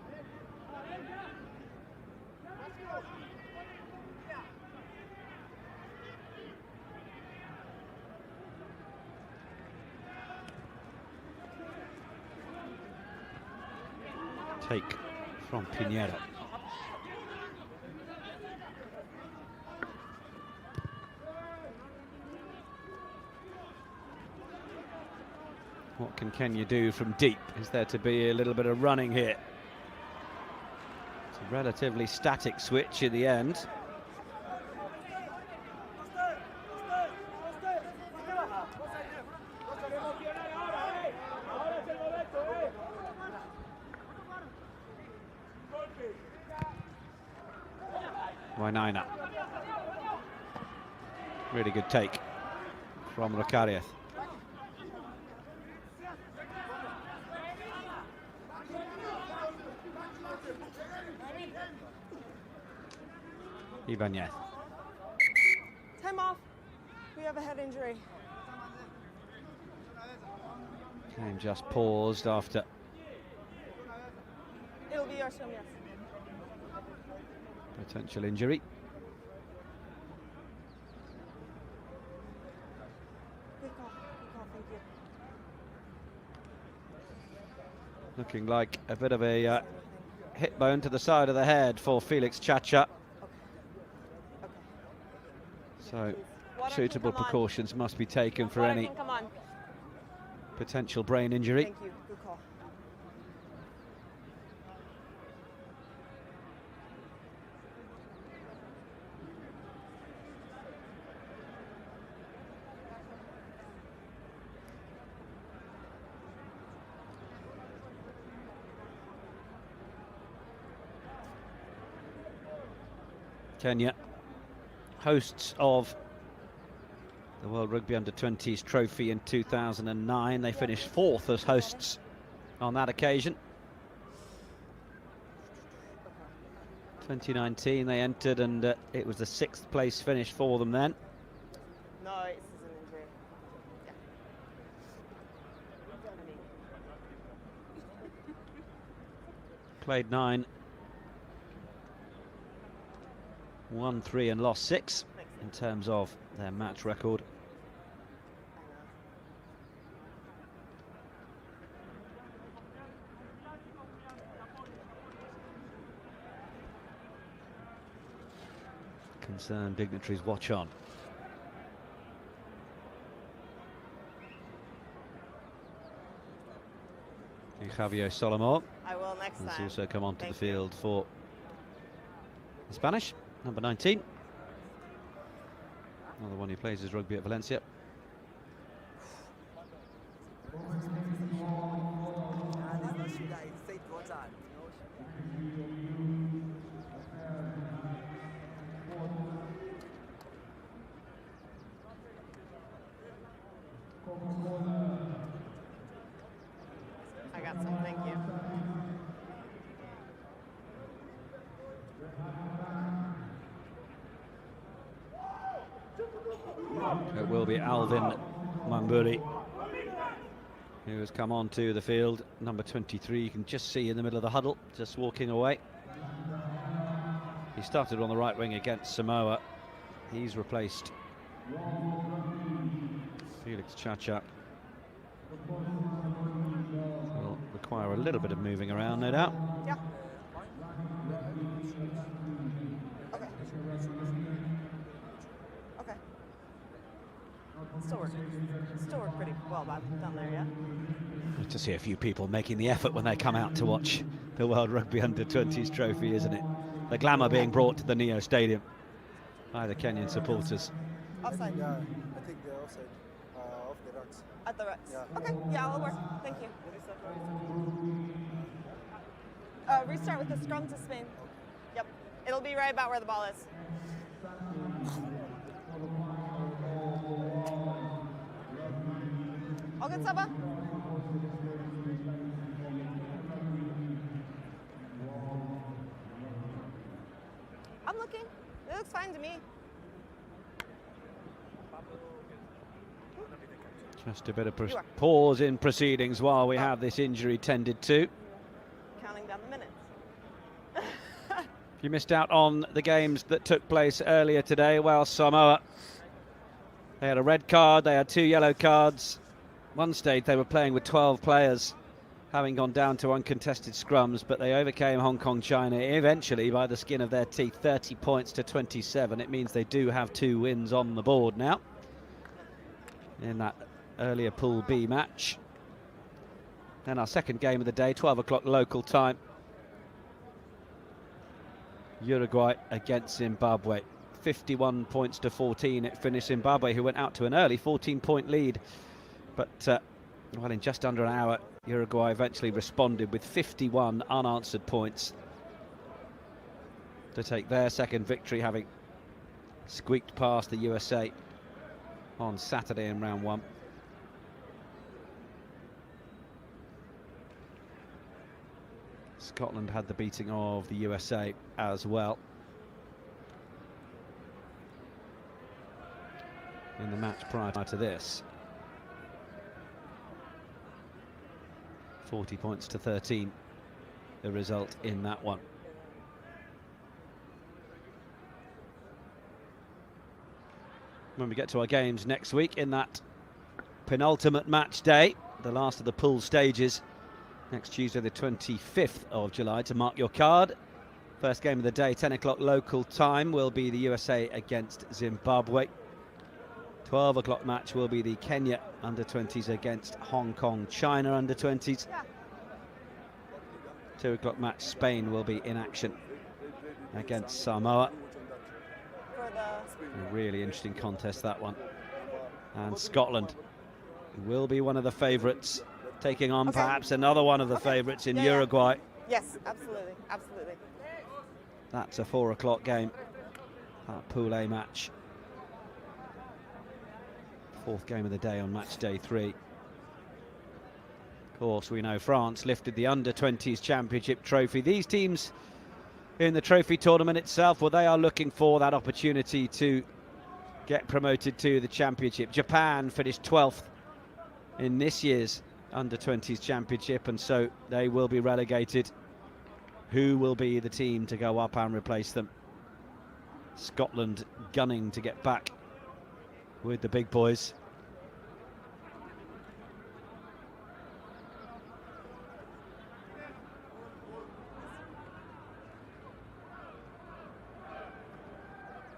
[SPEAKER 1] Take from Pinheiro. What can Kenya do from deep? Is there to be a little bit of running here? It's a relatively static switch in the end. Wainaina. Really good take from Rukarieth. Ibanez.
[SPEAKER 2] Time off. We have a head injury.
[SPEAKER 1] Game just paused after
[SPEAKER 2] It'll be your swim, yes.
[SPEAKER 1] potential injury.
[SPEAKER 2] Good call, thank you.
[SPEAKER 1] Looking like a bit of a hit bone to the side of the head for Felix Chacha. So suitable precautions must be taken for any potential brain injury.
[SPEAKER 2] Thank you, good call.
[SPEAKER 1] Kenya, hosts of the World Rugby Under-20s trophy in 2009. They finished 4th as hosts on that occasion. 2019 they entered, and it was the 6th place finish for them then.
[SPEAKER 2] No, this is an injury. Yeah.
[SPEAKER 1] Played 9, won 3 and lost 6 in terms of their match record. Concerned dignitaries watch on. Javier Solomon
[SPEAKER 2] I will next time.
[SPEAKER 1] has also come onto
[SPEAKER 2] Thank
[SPEAKER 1] the field for the Spanish, number 19. Another one who plays his rugby at Valencia.
[SPEAKER 2] I got some, thank you.
[SPEAKER 1] It will be Alvin Mamburi who has come onto the field. Number 23, you can just see in the middle of the huddle, just walking away. He started on the right wing against Samoa. He's replaced Felix Chacha. Will require a little bit of moving around, no doubt.
[SPEAKER 2] Yeah. Okay. Okay. Still work pretty well down there, yeah?
[SPEAKER 1] Good to see a few people making the effort when they come out to watch the World Rugby Under-20s trophy, isn't it? The glamour being brought to the Neo Stadium by the Kenyan supporters.
[SPEAKER 2] Offside?
[SPEAKER 3] Yeah, I think they're offside. Off the rocks.
[SPEAKER 2] At the rocks?
[SPEAKER 3] Yeah.
[SPEAKER 2] Okay, yeah, I'll work. Thank you. Restart with the scrum to Spain. Yep. It'll be right about where the ball is. All good, Saba? I'm looking. It looks fine to me.
[SPEAKER 1] Just a bit of pause in proceedings while we have this injury tended to.
[SPEAKER 2] Counting down the minutes.
[SPEAKER 1] If you missed out on the games that took place earlier today, well, Samoa, they had a red card, they had 2 yellow cards. One stage they were playing with 12 players, having gone down to uncontested scrums, but they overcame Hong Kong China eventually by the skin of their teeth, 30 points to 27. It means they do have 2 wins on the board now in that earlier Pool B match. Then our second game of the day, 12 o'clock local time. Uruguay against Zimbabwe. 51 points to 14 it finished. Zimbabwe, who went out to an early 14-point lead. But, well, in just under an hour, Uruguay eventually responded with 51 unanswered points to take their second victory, having squeaked past the USA on Saturday in round 1. Scotland had the beating of the USA as well in the match prior to this. 40 points to 13, the result in that one. When we get to our games next week in that penultimate match day, the last of the pool stages, next Tuesday the 25th of July, to mark your card. First game of the day, 10 o'clock local time, will be the USA against Zimbabwe. 12 o'clock match will be the Kenya under-20s against Hong Kong China under-20s. 2 o'clock match, Spain will be in action against Samoa. A really interesting contest, that one. And Scotland will be one of the favourites, taking on perhaps another one of the favourites in Uruguay.
[SPEAKER 2] Yes, absolutely, absolutely.
[SPEAKER 1] That's a 4 o'clock game, that Pool A match. 4th game of the day on match day 3. Of course, we know France lifted the under-20s championship trophy. These teams in the trophy tournament itself, well, they are looking for that opportunity to get promoted to the championship. Japan finished 12th in this year's under-20s championship, and so they will be relegated. Who will be the team to go up and replace them? Scotland gunning to get back with the big boys.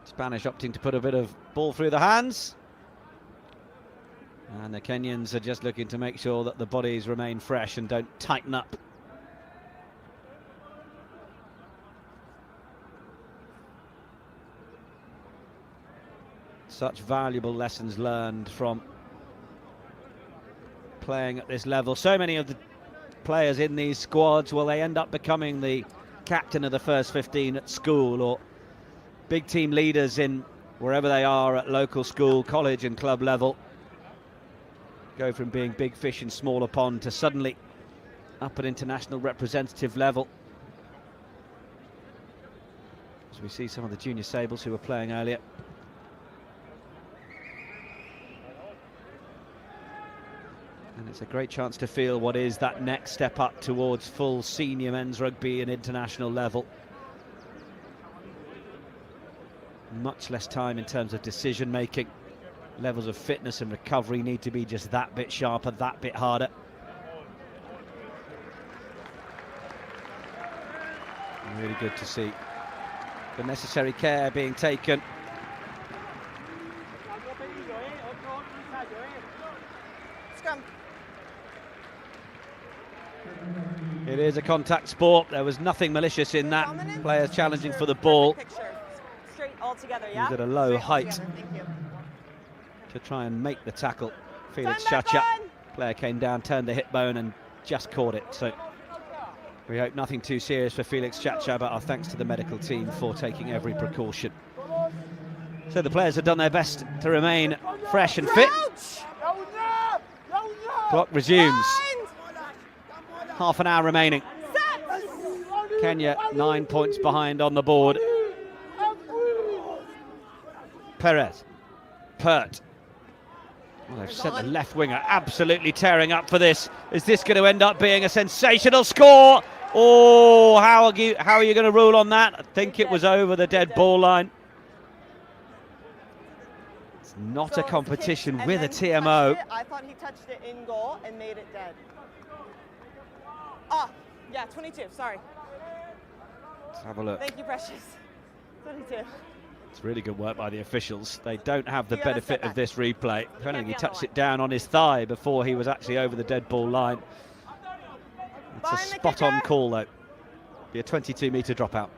[SPEAKER 1] Spanish opting to put a bit of ball through the hands. And the Kenyans are just looking to make sure that the bodies remain fresh and don't tighten up. Such valuable lessons learned from playing at this level. So many of the players in these squads, well, they end up becoming the captain of the first 15 at school, or big team leaders in wherever they are at local school, college and club level. Go from being big fish in smaller pond to suddenly up at international representative level. As we see some of the junior Sables who were playing earlier. And it's a great chance to feel what is that next step up towards full senior men's rugby and international level. Much less time in terms of decision making. Levels of fitness and recovery need to be just that bit sharper, that bit harder. Really good to see the necessary care being taken.
[SPEAKER 2] Scrum.
[SPEAKER 1] It is a contact sport. There was nothing malicious in that. Players challenging for the ball.
[SPEAKER 2] Straight all together, yeah?
[SPEAKER 1] He's at a low height
[SPEAKER 2] Thank you.
[SPEAKER 1] to try and make the tackle. Felix Chacha. Player came down, turned the hip bone and just caught it. So we hope nothing too serious for Felix Chacha, but our thanks to the medical team for taking every precaution. So the players have done their best to remain fresh and fit. Clock resumes. Half an hour remaining. Kenya 9 points behind on the board. Perez. Pert. Well, they've sent the left winger absolutely tearing up for this. Is this going to end up being a sensational score? Oh, how are you going to rule on that? I think it was over the dead ball line. It's not a competition with a TMO.
[SPEAKER 2] I thought he touched it in goal and made it dead. Ah, yeah, 22, sorry.
[SPEAKER 1] Let's have a look.
[SPEAKER 2] Thank you, Precious. 22.
[SPEAKER 1] It's really good work by the officials. They don't have the
[SPEAKER 2] You gotta
[SPEAKER 1] benefit
[SPEAKER 2] step
[SPEAKER 1] of this replay. If anything, he
[SPEAKER 2] be on the
[SPEAKER 1] touched
[SPEAKER 2] line.
[SPEAKER 1] it down on his thigh before he was actually over the dead ball line. It's a
[SPEAKER 2] Behind the
[SPEAKER 1] spot-on
[SPEAKER 2] kicker.
[SPEAKER 1] call, though. Be a 22-metre dropout.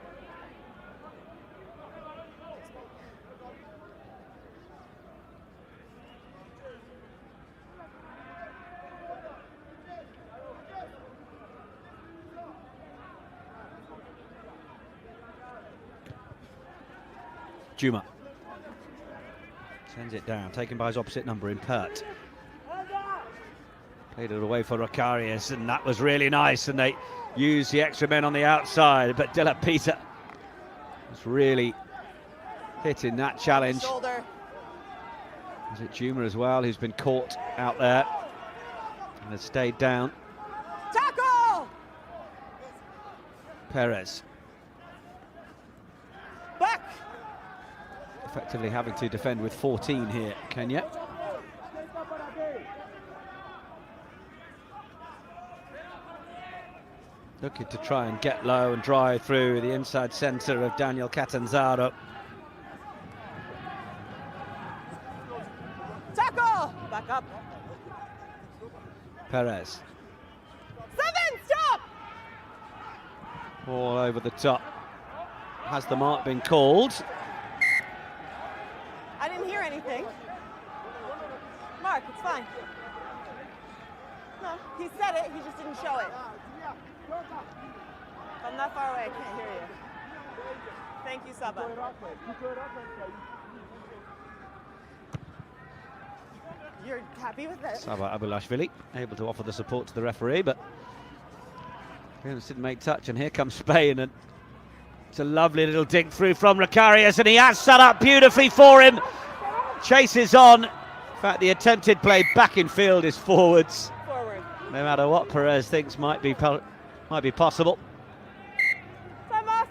[SPEAKER 1] Juma sends it down, taken by his opposite number in Pert. Played it away for Rocarius, and that was really nice, and they used the extra men on the outside, but De La Pisa was really hitting that challenge.
[SPEAKER 2] Shoulder.
[SPEAKER 1] Is it Juma as well, who's been caught out there and has stayed down?
[SPEAKER 2] Tackle!
[SPEAKER 1] Perez.
[SPEAKER 2] Back!
[SPEAKER 1] Effectively having to defend with 14 here, Kenya. Looking to try and get low and drive through the inside centre of Daniel Catanzaro.
[SPEAKER 2] Tackle! Back up.
[SPEAKER 1] Perez.
[SPEAKER 2] 7, stop!
[SPEAKER 1] All over the top. Has the mark been called?
[SPEAKER 2] I didn't hear anything. Mark, it's fine. No, he said it, he just didn't show it. I'm that far away, I can't hear you. Thank you, Saba. You're happy with it?
[SPEAKER 1] Saba Abulashvili able to offer the support to the referee, but Clearance didn't make touch, and here comes Spain, and it's a lovely little dig through from Ricarius, and he has set up beautifully for him. Chases on. In fact, the attempted play back in field is forwards.
[SPEAKER 2] Forward.
[SPEAKER 1] No matter what Perez thinks might be possible.
[SPEAKER 2] Time off.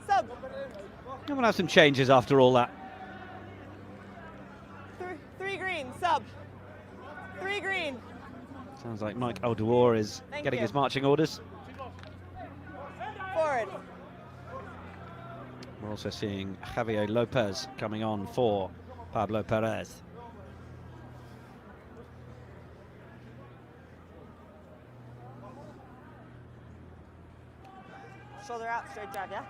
[SPEAKER 2] Sub.
[SPEAKER 1] And we'll have some changes after all that.
[SPEAKER 2] 3 green, sub. 3 green.
[SPEAKER 1] Sounds like Mike Alduor is
[SPEAKER 2] Thank
[SPEAKER 1] getting
[SPEAKER 2] you.
[SPEAKER 1] his marching orders.
[SPEAKER 2] Forward.
[SPEAKER 1] We're also seeing Javier Lopez coming on for Pablo Perez.
[SPEAKER 2] Shoulder out, straight jab, yeah?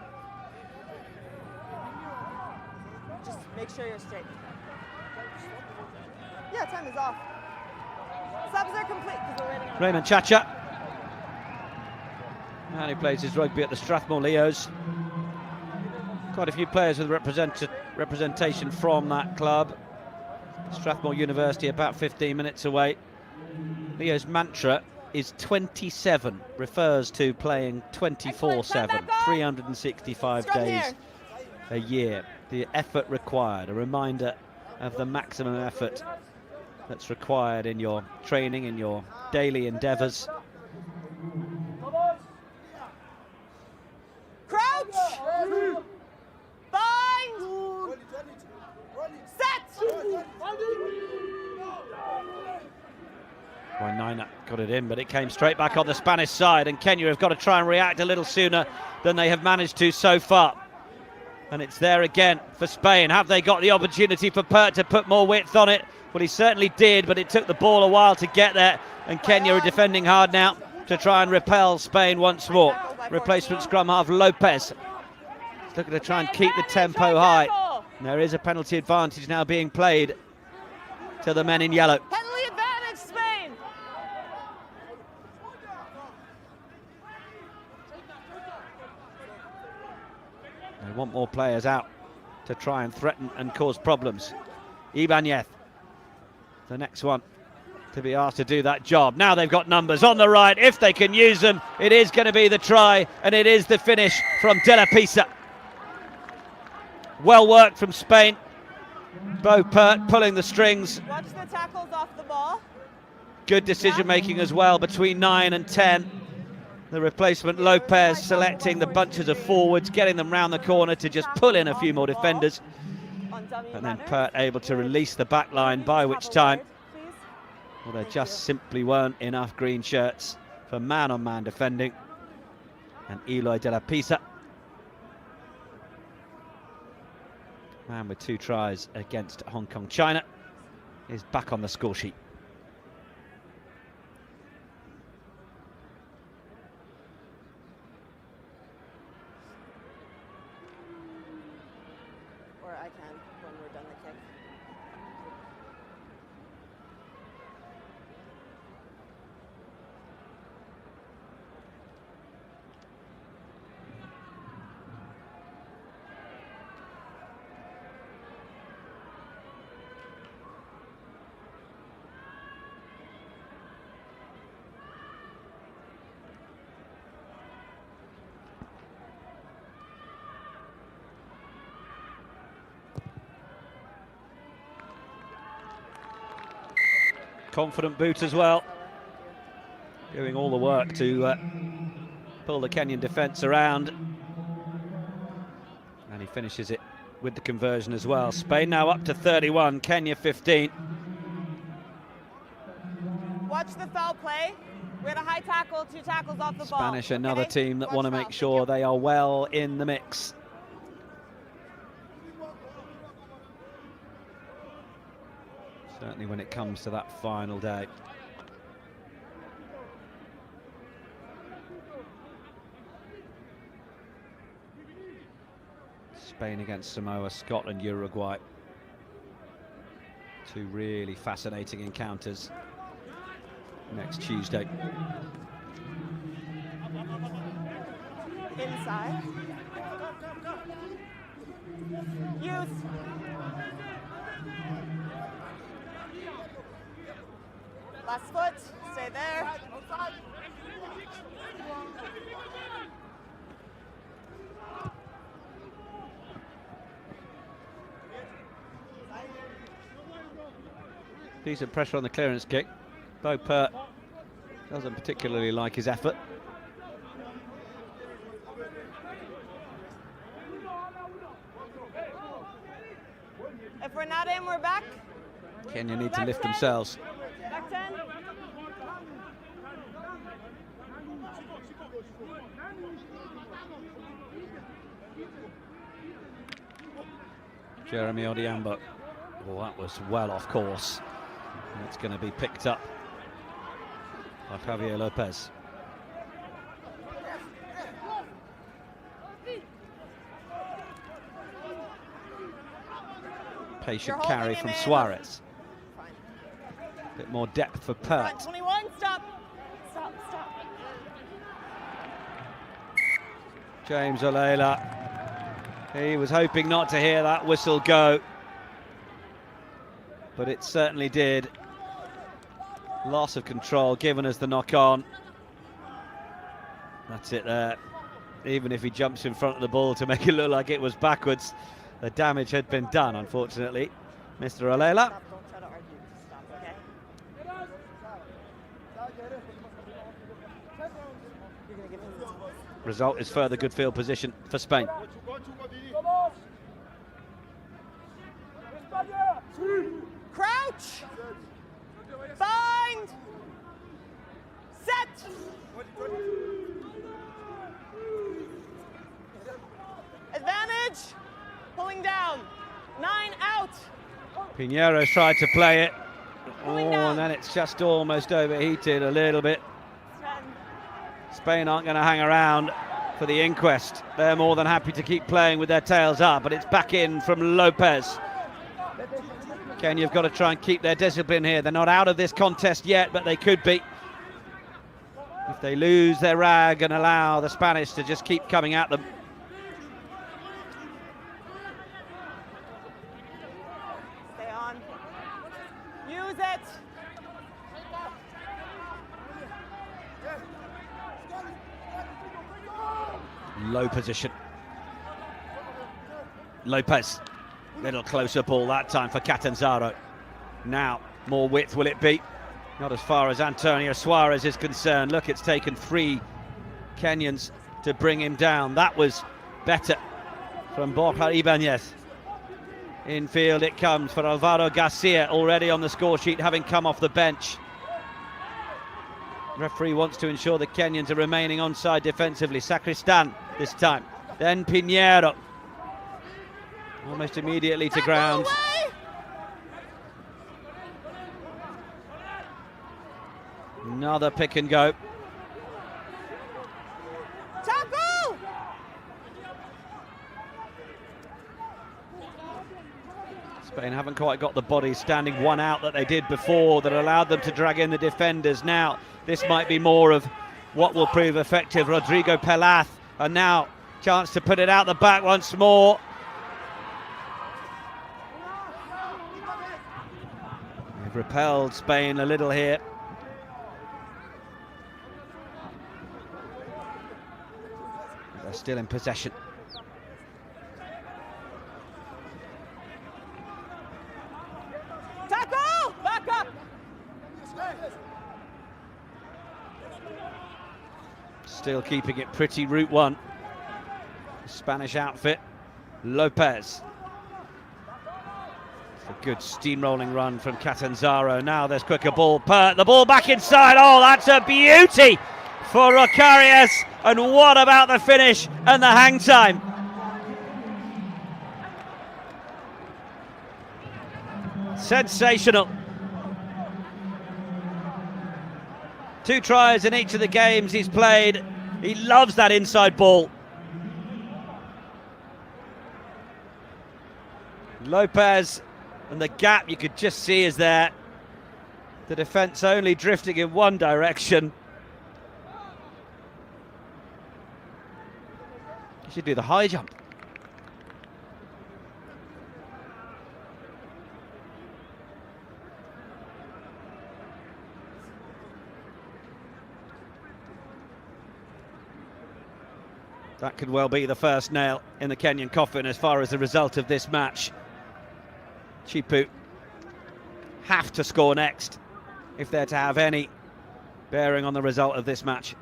[SPEAKER 2] Just make sure you're straight. Yeah, time is off. Subs are complete because we're waiting on
[SPEAKER 1] Raymond Chacha. And he plays his rugby at the Strathmore Leos. Quite a few players with representation from that club. Strathmore University about 15 minutes away. Leo's mantra is 27, refers to playing 24/7, 365
[SPEAKER 2] Scrum
[SPEAKER 1] days
[SPEAKER 2] here.
[SPEAKER 1] a year. The effort required, a reminder of the maximum effort that's required in your training, in your daily endeavours.
[SPEAKER 2] Crouch! Bind! Set!
[SPEAKER 1] Nina got it in, but it came straight back on the Spanish side, and Kenya have got to try and react a little sooner than they have managed to so far. And it's there again for Spain. Have they got the opportunity for Pert to put more width on it? Well, he certainly did, but it took the ball a while to get there, and Kenya are defending hard now to try and repel Spain once more. Replacement scrum half Lopez. He's looking to try and keep the tempo high. And there is a penalty advantage now being played to the men in yellow.
[SPEAKER 2] Penalty advantage, Spain!
[SPEAKER 1] They want more players out to try and threaten and cause problems. Ibanez, the next one to be asked to do that job. Now they've got numbers on the right. If they can use them, it is going to be the try, and it is the finish from De La Pisa. Well worked from Spain. Bo Pert pulling the strings.
[SPEAKER 2] Watch the tackles off the ball.
[SPEAKER 1] Good decision making as well between 9 and 10. The replacement Lopez selecting the bunches of forwards, getting them round the corner to just pull in a few more defenders. And then Pert able to release the back line, by which time, well, there just simply weren't enough green shirts for man-on-man defending. And Eloy De La Pisa, man with 2 tries against Hong Kong China, is back on the score sheet.
[SPEAKER 2] Or I can when we're done the kick.
[SPEAKER 1] Confident boot as well, doing all the work to pull the Kenyan defence around, and he finishes it with the conversion as well. Spain now up to 31, Kenya 15.
[SPEAKER 2] Watch the foul play. We had a high tackle, 2 tackles off the ball.
[SPEAKER 1] Spanish, another
[SPEAKER 2] okay?
[SPEAKER 1] team that
[SPEAKER 2] Watch
[SPEAKER 1] want to
[SPEAKER 2] foul.
[SPEAKER 1] make sure they are well in the mix. Certainly when it comes to that final day. Spain against Samoa, Scotland, Uruguay. 2 really fascinating encounters next Tuesday.
[SPEAKER 2] Inside. Use. Last foot, stay there.
[SPEAKER 1] Decent pressure on the clearance kick. Bo Pert doesn't particularly like his effort.
[SPEAKER 2] If we're not in, we're back.
[SPEAKER 1] Kenya need to lift themselves.
[SPEAKER 2] Back 10.
[SPEAKER 1] Jeremy Odiambo. Well, that was well off course. And it's going to be picked up by Javier Lopez. Patient carry from Suarez. A bit more depth for Pert.
[SPEAKER 2] 21, stop. Stop, stop.
[SPEAKER 1] James Olela. He was hoping not to hear that whistle go, but it certainly did. Loss of control given us the knock on. That's it there. Even if he jumps in front of the ball to make it look like it was backwards, the damage had been done, unfortunately. Mr. Olela.
[SPEAKER 2] Stop, don't try to argue. Just stop, okay? going to give him the time.
[SPEAKER 1] Result is further good field position for Spain.
[SPEAKER 2] Crouch! Bind! Set! Advantage! Pulling down. 9 out!
[SPEAKER 1] Pinheiro's tried to play it.
[SPEAKER 2] Pulling down.
[SPEAKER 1] And then it's just almost overheated a little bit.
[SPEAKER 2] 10.
[SPEAKER 1] Spain aren't going to hang around for the inquest. They're more than happy to keep playing with their tails up, but it's back in from Lopez. Kenya have got to try and keep their discipline here. They're not out of this contest yet, but they could be. If they lose their rag and allow the Spanish to just keep coming at them.
[SPEAKER 2] Stay on. Use it!
[SPEAKER 1] Low position. Lopez. Little closer ball that time for Catanzaro. Now, more width will it be? Not as far as Antonio Suarez is concerned. Look, it's taken 3 Kenyans to bring him down. That was better from Borja Ibanez. Infield it comes for Alvaro Garcia, already on the score sheet, having come off the bench. Referee wants to ensure the Kenyans are remaining onside defensively. Sacristan this time. Then Pinheiro. Almost immediately to ground. Another pick and go.
[SPEAKER 2] Tackle!
[SPEAKER 1] Spain haven't quite got the body standing one out that they did before that allowed them to drag in the defenders. Now this might be more of what will prove effective. Rodrigo Pelaz, and now chance to put it out the back once more. They've repelled Spain a little here. They're still in possession.
[SPEAKER 2] Tackle! Back up!
[SPEAKER 1] Still keeping it pretty route one. Spanish outfit. Lopez. A good steamrolling run from Catanzaro. Now there's quicker ball. Pert, the ball back inside. Oh, that's a beauty for Rocarias. And what about the finish and the hang time? Sensational. 2 tries in each of the games he's played. He loves that inside ball. Lopez, and the gap you could just see is there. The defence only drifting in one direction. He should do the high jump. That could well be the first nail in the Kenyan coffin as far as the result of this match. Chipu have to score next if they're to have any bearing on the result of this match.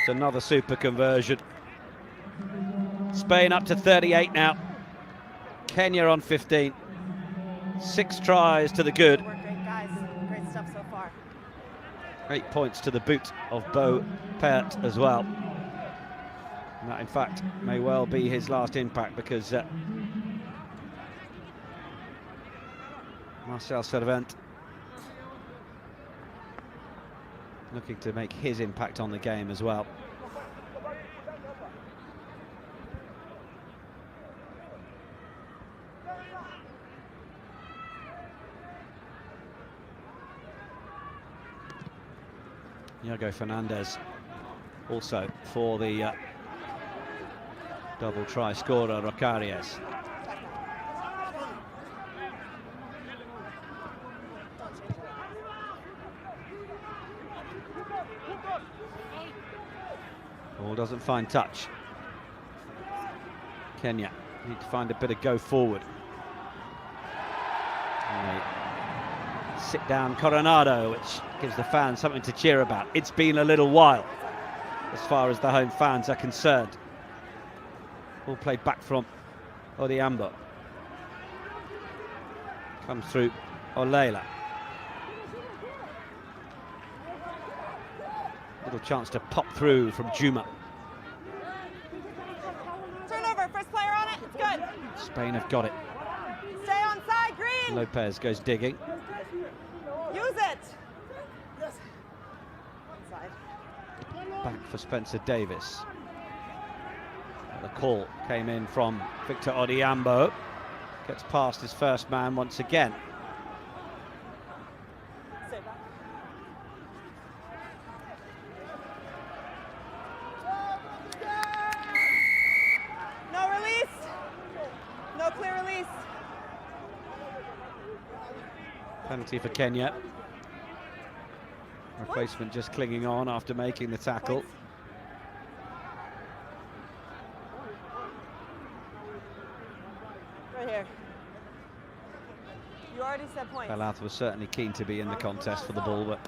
[SPEAKER 1] It's another super conversion. Spain up to 38 now. Kenya on 15. 6 tries to the good.
[SPEAKER 2] Work great, guys. Great stuff so far.
[SPEAKER 1] 8 points to the boot of Bo Pert as well. And that, in fact, may well be his last impact because Marcel Servent looking to make his impact on the game as well. Iago Fernandez also for the double try scorer, Rocarias. Ball doesn't find touch. Kenya need to find a bit of go forward. And they sit down Coronado, which gives the fans something to cheer about. It's been a little while as far as the home fans are concerned. Ball played back from Odiambo. Comes through Olela. Little chance to pop through from Juma.
[SPEAKER 2] Turnover, first player on it, it's good.
[SPEAKER 1] Spain have got it.
[SPEAKER 2] Stay on side, green.
[SPEAKER 1] Lopez goes digging.
[SPEAKER 2] Use it. Side.
[SPEAKER 1] Back for Spencer Davis. The call came in from Victor Odiambo. Gets past his first man once again.
[SPEAKER 2] Stay back. No release. No clear release.
[SPEAKER 1] Penalty for Kenya. Replacement just clinging on after making the tackle.
[SPEAKER 2] Points. Right here. You already said points.
[SPEAKER 1] Palath was certainly keen to be in the contest for the ball, but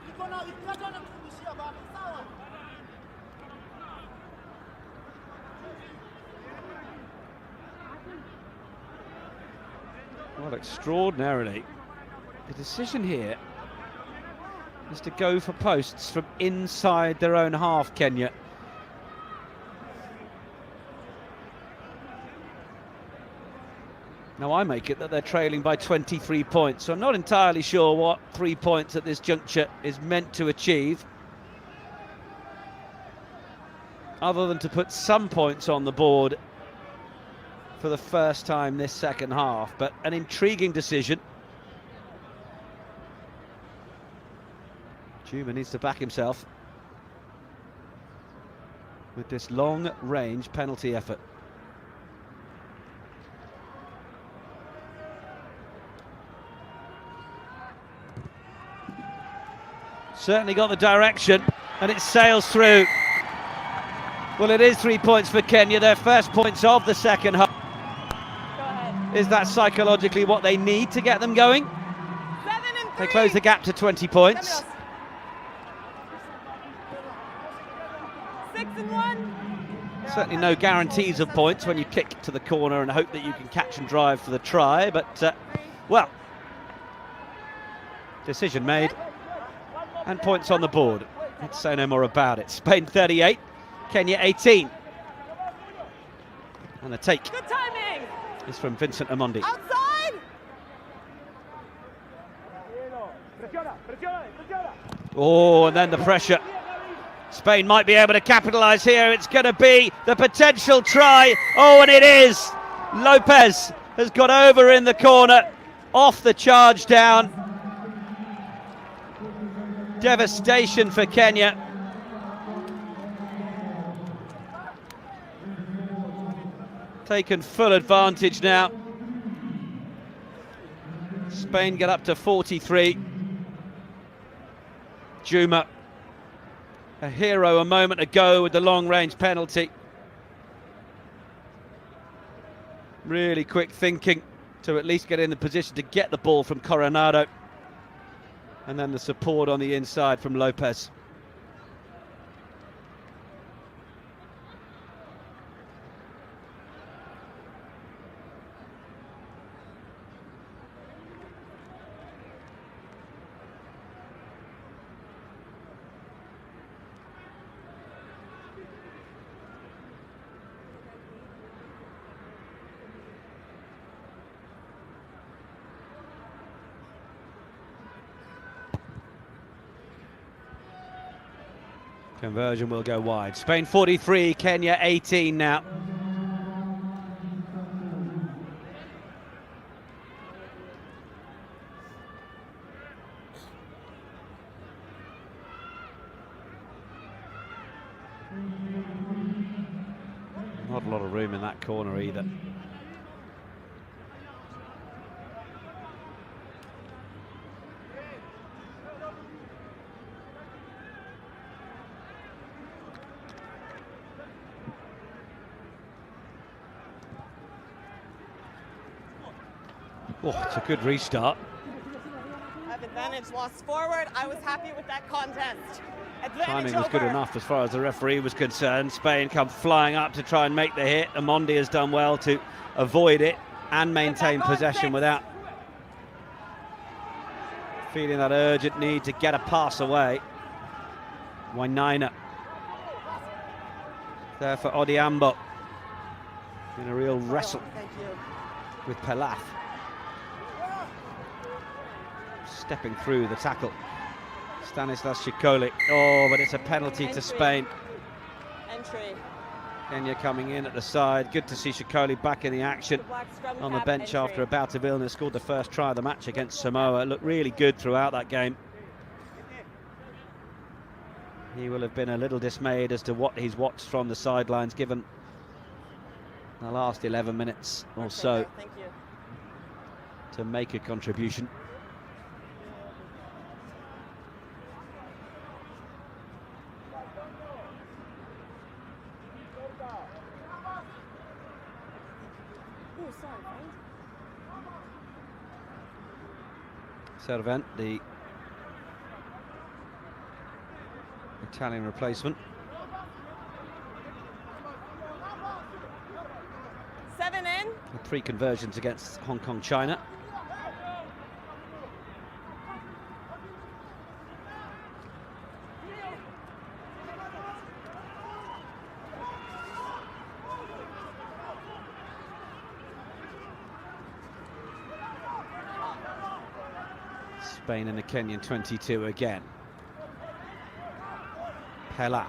[SPEAKER 1] well, extraordinarily, the decision here is to go for posts from inside their own half, Kenya. Now I make it that they're trailing by 23 points, so I'm not entirely sure what 3 points at this juncture is meant to achieve, other than to put some points on the board for the first time this second half. But an intriguing decision. Juma needs to back himself with this long-range penalty effort. Certainly got the direction, and it sails through. Well, it is 3 points for Kenya, their first points of the second half.
[SPEAKER 2] Go ahead.
[SPEAKER 1] Is that psychologically what they need to get them going?
[SPEAKER 2] 7 and 3.
[SPEAKER 1] They close the gap to 20 points.
[SPEAKER 2] 6 and 1.
[SPEAKER 1] Certainly no guarantees of points when you kick to the corner and hope that you can catch and drive for the try, but, well, decision made. And points on the board. Let's say no more about it. Spain 38, Kenya 18. And the take
[SPEAKER 2] Good timing.
[SPEAKER 1] is from Vincent Amondi.
[SPEAKER 2] Outside.
[SPEAKER 1] Oh, and then the pressure. Spain might be able to capitalise here. It's going to be the potential try. Oh, and it is. Lopez has got over in the corner, off the charge down. Devastation for Kenya. Taken full advantage now. Spain get up to 43. Juma, a hero a moment ago with the long-range penalty. Really quick thinking to at least get in the position to get the ball from Coronado. And then the support on the inside from Lopez. Conversion will go wide. Spain 43, Kenya 18 now. Not a lot of room in that corner either. Oh, it's a good restart.
[SPEAKER 2] Advantage lost forward. I was happy with that contest. Advantage
[SPEAKER 1] Timing was good
[SPEAKER 2] over.
[SPEAKER 1] enough as far as the referee was concerned. Spain come flying up to try and make the hit. Amondi has done well to avoid it and maintain possession without feeling that urgent need to get a pass away. Wainaina there for Odiambo in a real wrestle with Pelaf. Stepping through the tackle, Stanislas Shikoli. Oh, but it's a penalty to Spain.
[SPEAKER 2] Entry.
[SPEAKER 1] Kenya coming in at the side. Good to see Shikoli back in the action on the bench after a bout of illness. Scored the first try of the match against Samoa. Looked really good throughout that game. He will have been a little dismayed as to what he's watched from the sidelines, given the last 11 minutes or so to make a contribution. Servent, the Italian replacement.
[SPEAKER 2] 7 in.
[SPEAKER 1] 3 conversions against Hong Kong, China. Spain in the Kenyan 22 again. Pelaf.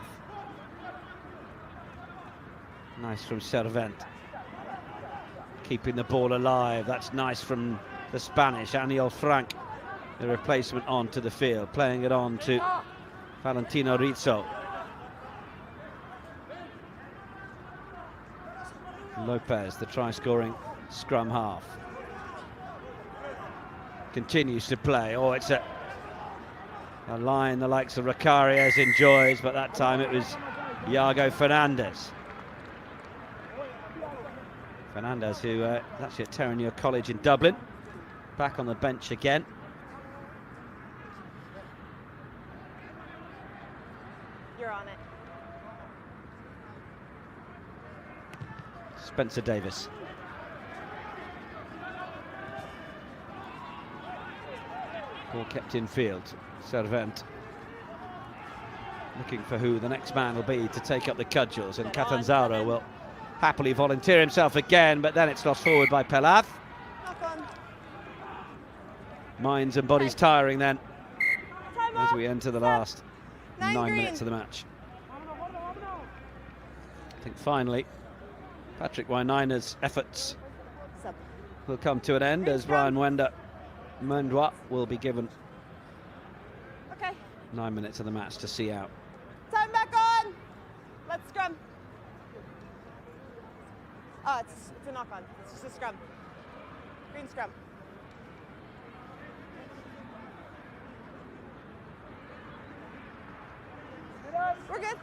[SPEAKER 1] Nice from Servent. Keeping the ball alive. That's nice from the Spanish. Aniel Frank, the replacement, onto the field. Playing it on to Valentino Rizzo. Lopez, the try-scoring scrum half, continues to play. Oh, it's a line the likes of Ricarias enjoys, but that time it was Iago Fernandez. Fernandez, who is actually at Terenure College in Dublin, back on the bench again.
[SPEAKER 2] You're on it.
[SPEAKER 1] Spencer Davis. Ball kept in field. Servent looking for who the next man will be to take up the cudgels, and Catanzaro will happily volunteer himself again, but then it's lost forward by Pelaf. Minds and bodies tiring then as we enter the last 9 minutes of the match. I think finally Patrick Wainaina's efforts will come to an end as Ryan Mwendwa will be given 9 minutes of the match to see out.
[SPEAKER 2] Time back on. Let's scrum. Oh, it's a knock on. It's just a scrum. Green scrum. We're good.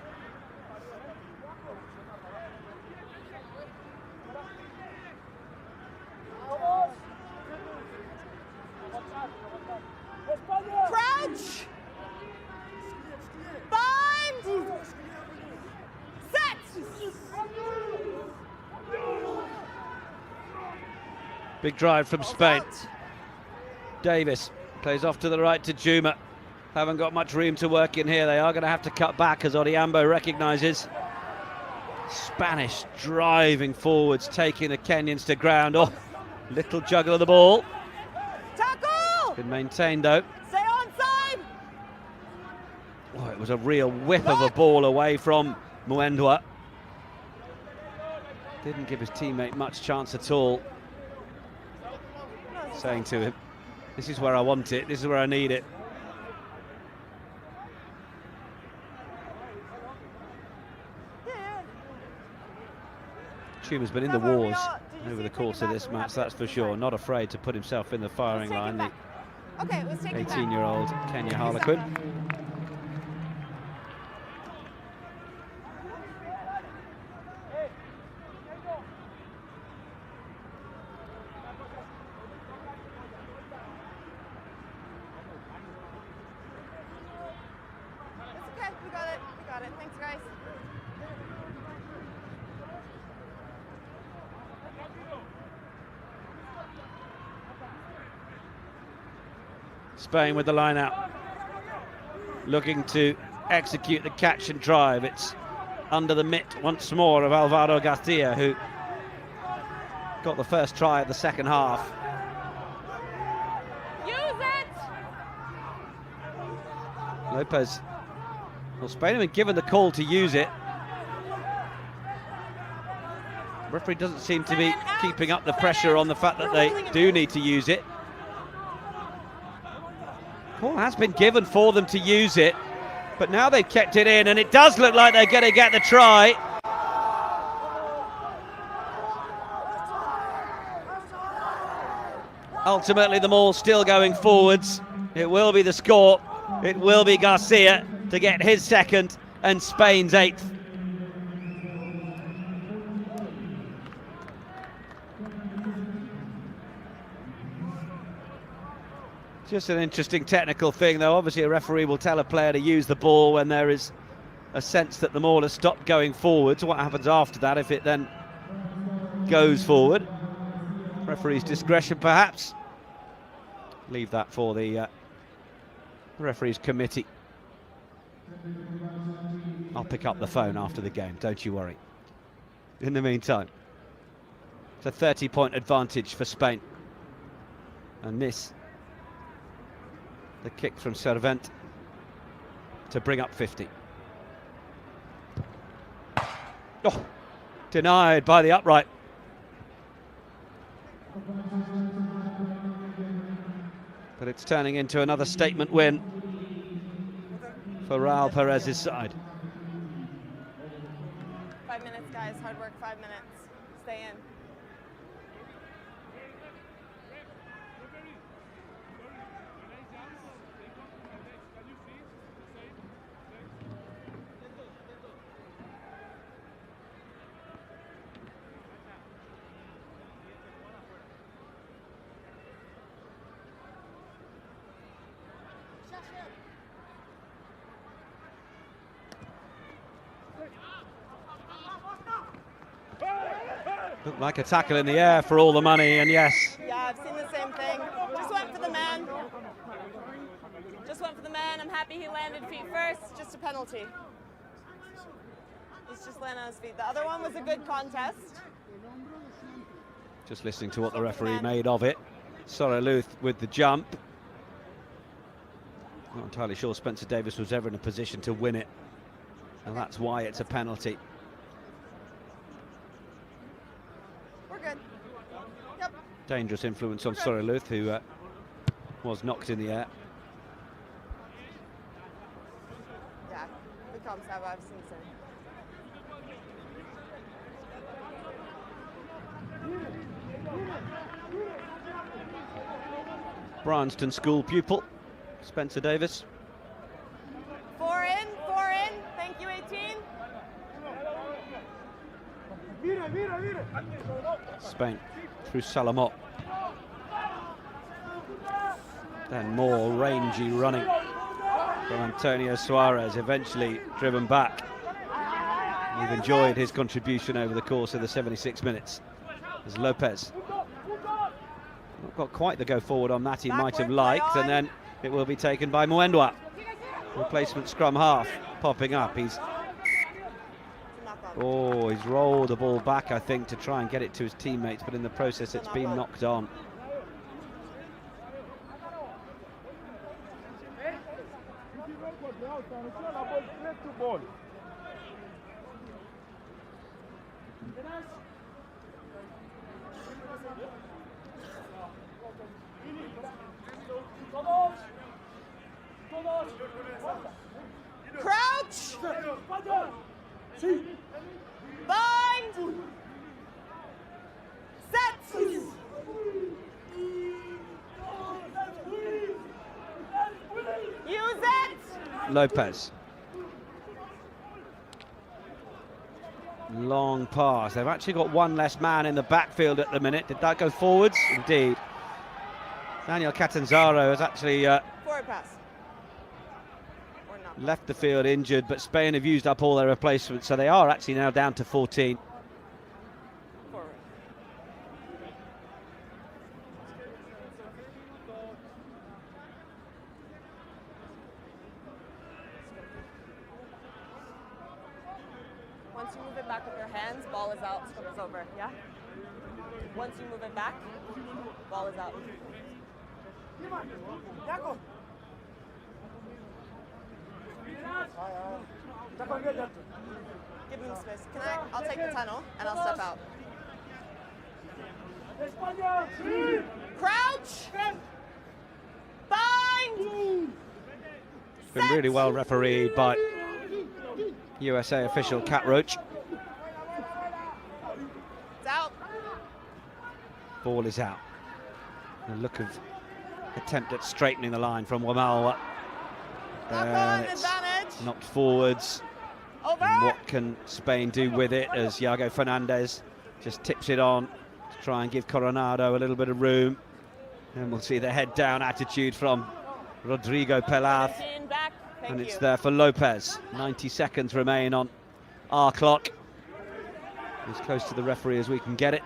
[SPEAKER 2] Crouch. Bind. Set.
[SPEAKER 1] Big drive from Spain. Davis plays off to the right to Juma. Haven't got much room to work in here. They are going to have to cut back as Odiambo recognises. Spanish driving forwards, taking the Kenyans to ground. Oh, little juggle of the ball.
[SPEAKER 2] Tackle!
[SPEAKER 1] Been maintained though.
[SPEAKER 2] Stay onside!
[SPEAKER 1] Oh, it was a real whip of a ball away from Mwendwa. Didn't give his teammate much chance at all. Saying to him, this is where I want it, this is where I need it. Chuma's been in the wars over the course of this match, that's for sure. Not afraid to put himself in the firing line, the 18-year-old Kenya Harlequin. Spain with the line out, looking to execute the catch and drive. It's under the mitt once more of Alvaro Garcia, who got the first try of the second half.
[SPEAKER 2] Use it!
[SPEAKER 1] Lopez, well, Spain have been given the call to use it. Referee doesn't seem to be keeping up the pressure on the fact that they do need to use it. Call has been given for them to use it, but now they've kept it in, and it does look like they're going to get the try. Ultimately, the ball still going forwards. It will be the score. It will be Garcia to get his second and Spain's 8th. Just an interesting technical thing, though. Obviously, a referee will tell a player to use the ball when there is a sense that the ball has stopped going forwards. What happens after that, if it then goes forward? Referee's discretion, perhaps. Leave that for the referee's committee. I'll pick up the phone after the game, don't you worry. In the meantime, it's a 30-point advantage for Spain. And this, the kick from Servent to bring up 50. Oh, denied by the upright. But it's turning into another statement win for Raul Perez's side.
[SPEAKER 2] 5 minutes, guys. Hard work, 5 minutes. Stay in.
[SPEAKER 1] Looked like a tackle in the air for all the money, and yes.
[SPEAKER 2] Yeah, I've seen the same thing. Just went for the man. Just went for the man. I'm happy he landed feet first. Just a penalty. He's just landed on his feet. The other one was a good contest.
[SPEAKER 1] Just listening to what the referee made of it. Soroluth with the jump. Not entirely sure Spencer Davis was ever in a position to win it, and that's why it's a penalty.
[SPEAKER 2] We're good. Yep.
[SPEAKER 1] Dangerous influence on Soroluth, who was knocked in the air.
[SPEAKER 2] Yeah, good comms have. I've seen the same.
[SPEAKER 1] Bryanston School pupil, Spencer Davis.
[SPEAKER 2] 4 in, 4 in. Thank you, 18.
[SPEAKER 1] Spain through Salamot. Then more rangy running from Antonio Suarez, eventually driven back. We've enjoyed his contribution over the course of the 76 minutes. As Lopez not got quite the go forward on that he might have liked, and then it will be taken by Mwendwa. Replacement scrum half popping up. He's rolled the ball back, I think, to try and get it to his teammates, but in the process it's been knocked on.
[SPEAKER 2] Crouch! Bind! Set! Use it!
[SPEAKER 1] Lopez. Long pass. They've actually got one less man in the backfield at the minute. Did that go forwards? Indeed. Daniel Catanzaro has actually
[SPEAKER 2] Forward pass. Or not.
[SPEAKER 1] left the field injured, but Spain have used up all their replacements, so they are actually now down to 14.
[SPEAKER 2] Forward. Once you move it back with your hands, ball is out, scrum is over, yeah? Once you move it back, ball is out. Give me space. I'll take the tunnel and I'll step out. Crouch! Bind!
[SPEAKER 1] It's been really well refereed by USA official Kat Roach.
[SPEAKER 2] It's out.
[SPEAKER 1] Ball is out. A look of attempt at straightening the line from Wamalwa.
[SPEAKER 2] Knock on, advantage.
[SPEAKER 1] Knocked forwards.
[SPEAKER 2] Over.
[SPEAKER 1] And what can Spain do with it as Iago Fernandez just tips it on to try and give Coronado a little bit of room. And we'll see the head down attitude from Rodrigo Pelaz. And it's there for Lopez. 90 seconds remain on our clock. As close to the referee as we can get it.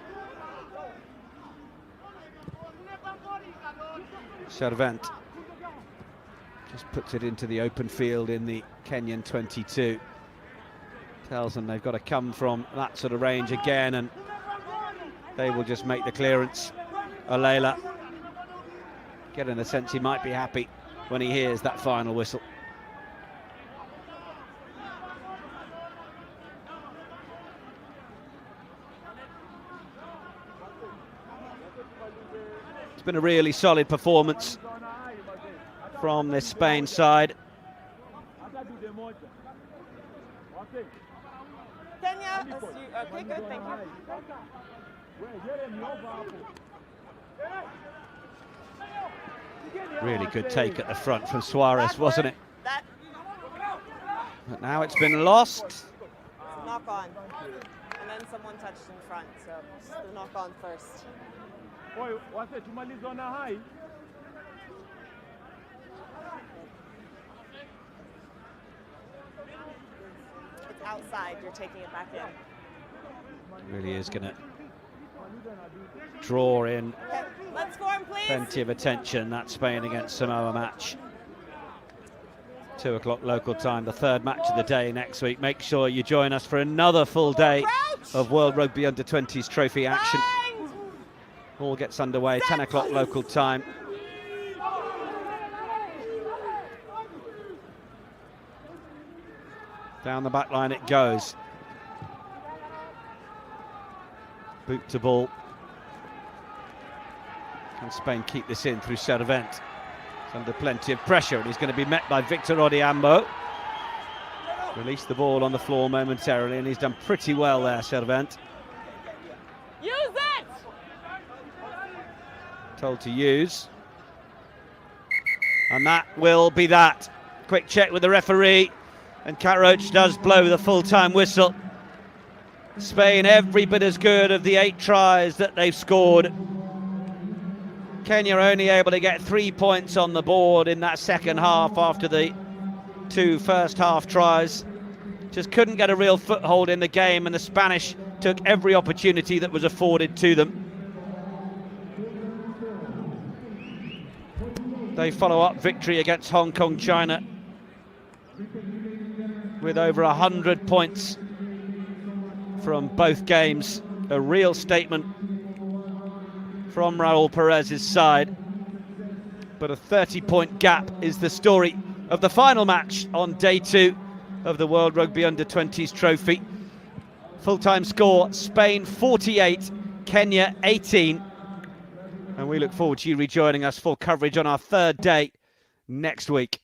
[SPEAKER 1] Servent just puts it into the open field in the Kenyan 22. Tells them they've got to come from that sort of range again, and they will just make the clearance. Alela getting the sense he might be happy when he hears that final whistle. It's been a really solid performance from this Spain side.
[SPEAKER 2] Kenya, okay, good, thank you.
[SPEAKER 1] Really good take at the front from Suarez, wasn't it? But now it's been lost.
[SPEAKER 2] It's a knock on. And then someone touched in front, so just the knock on first. It's outside, you're taking it back in.
[SPEAKER 1] Really is going to draw in
[SPEAKER 2] Okay, let's form, please.
[SPEAKER 1] plenty of attention, that Spain against Samoa match. 2 o'clock local time, the third match of the day next week. Make sure you join us for another full day of World Rugby Under-20s trophy action. All gets underway, 10 o'clock local time. Down the back line it goes. Boot to ball. Can Spain keep this in through Servent? He's under plenty of pressure and he's going to be met by Victor Odiambo. Release the ball on the floor momentarily and he's done pretty well there, Servent.
[SPEAKER 2] Use it!
[SPEAKER 1] Told to use. And that will be that. Quick check with the referee. And Kat Roach does blow the full-time whistle. Spain every bit as good of the 8 tries that they've scored. Kenya only able to get 3 points on the board in that second half after the 2 first half tries. Just couldn't get a real foothold in the game, and the Spanish took every opportunity that was afforded to them. They follow up victory against Hong Kong, China, with over 100 points from both games. A real statement from Raul Perez's side. But a 30-point gap is the story of the final match on day 2 of the World Rugby Under-20s trophy. Full-time score, Spain 48, Kenya 18. And we look forward to you rejoining us for coverage on our third day next week.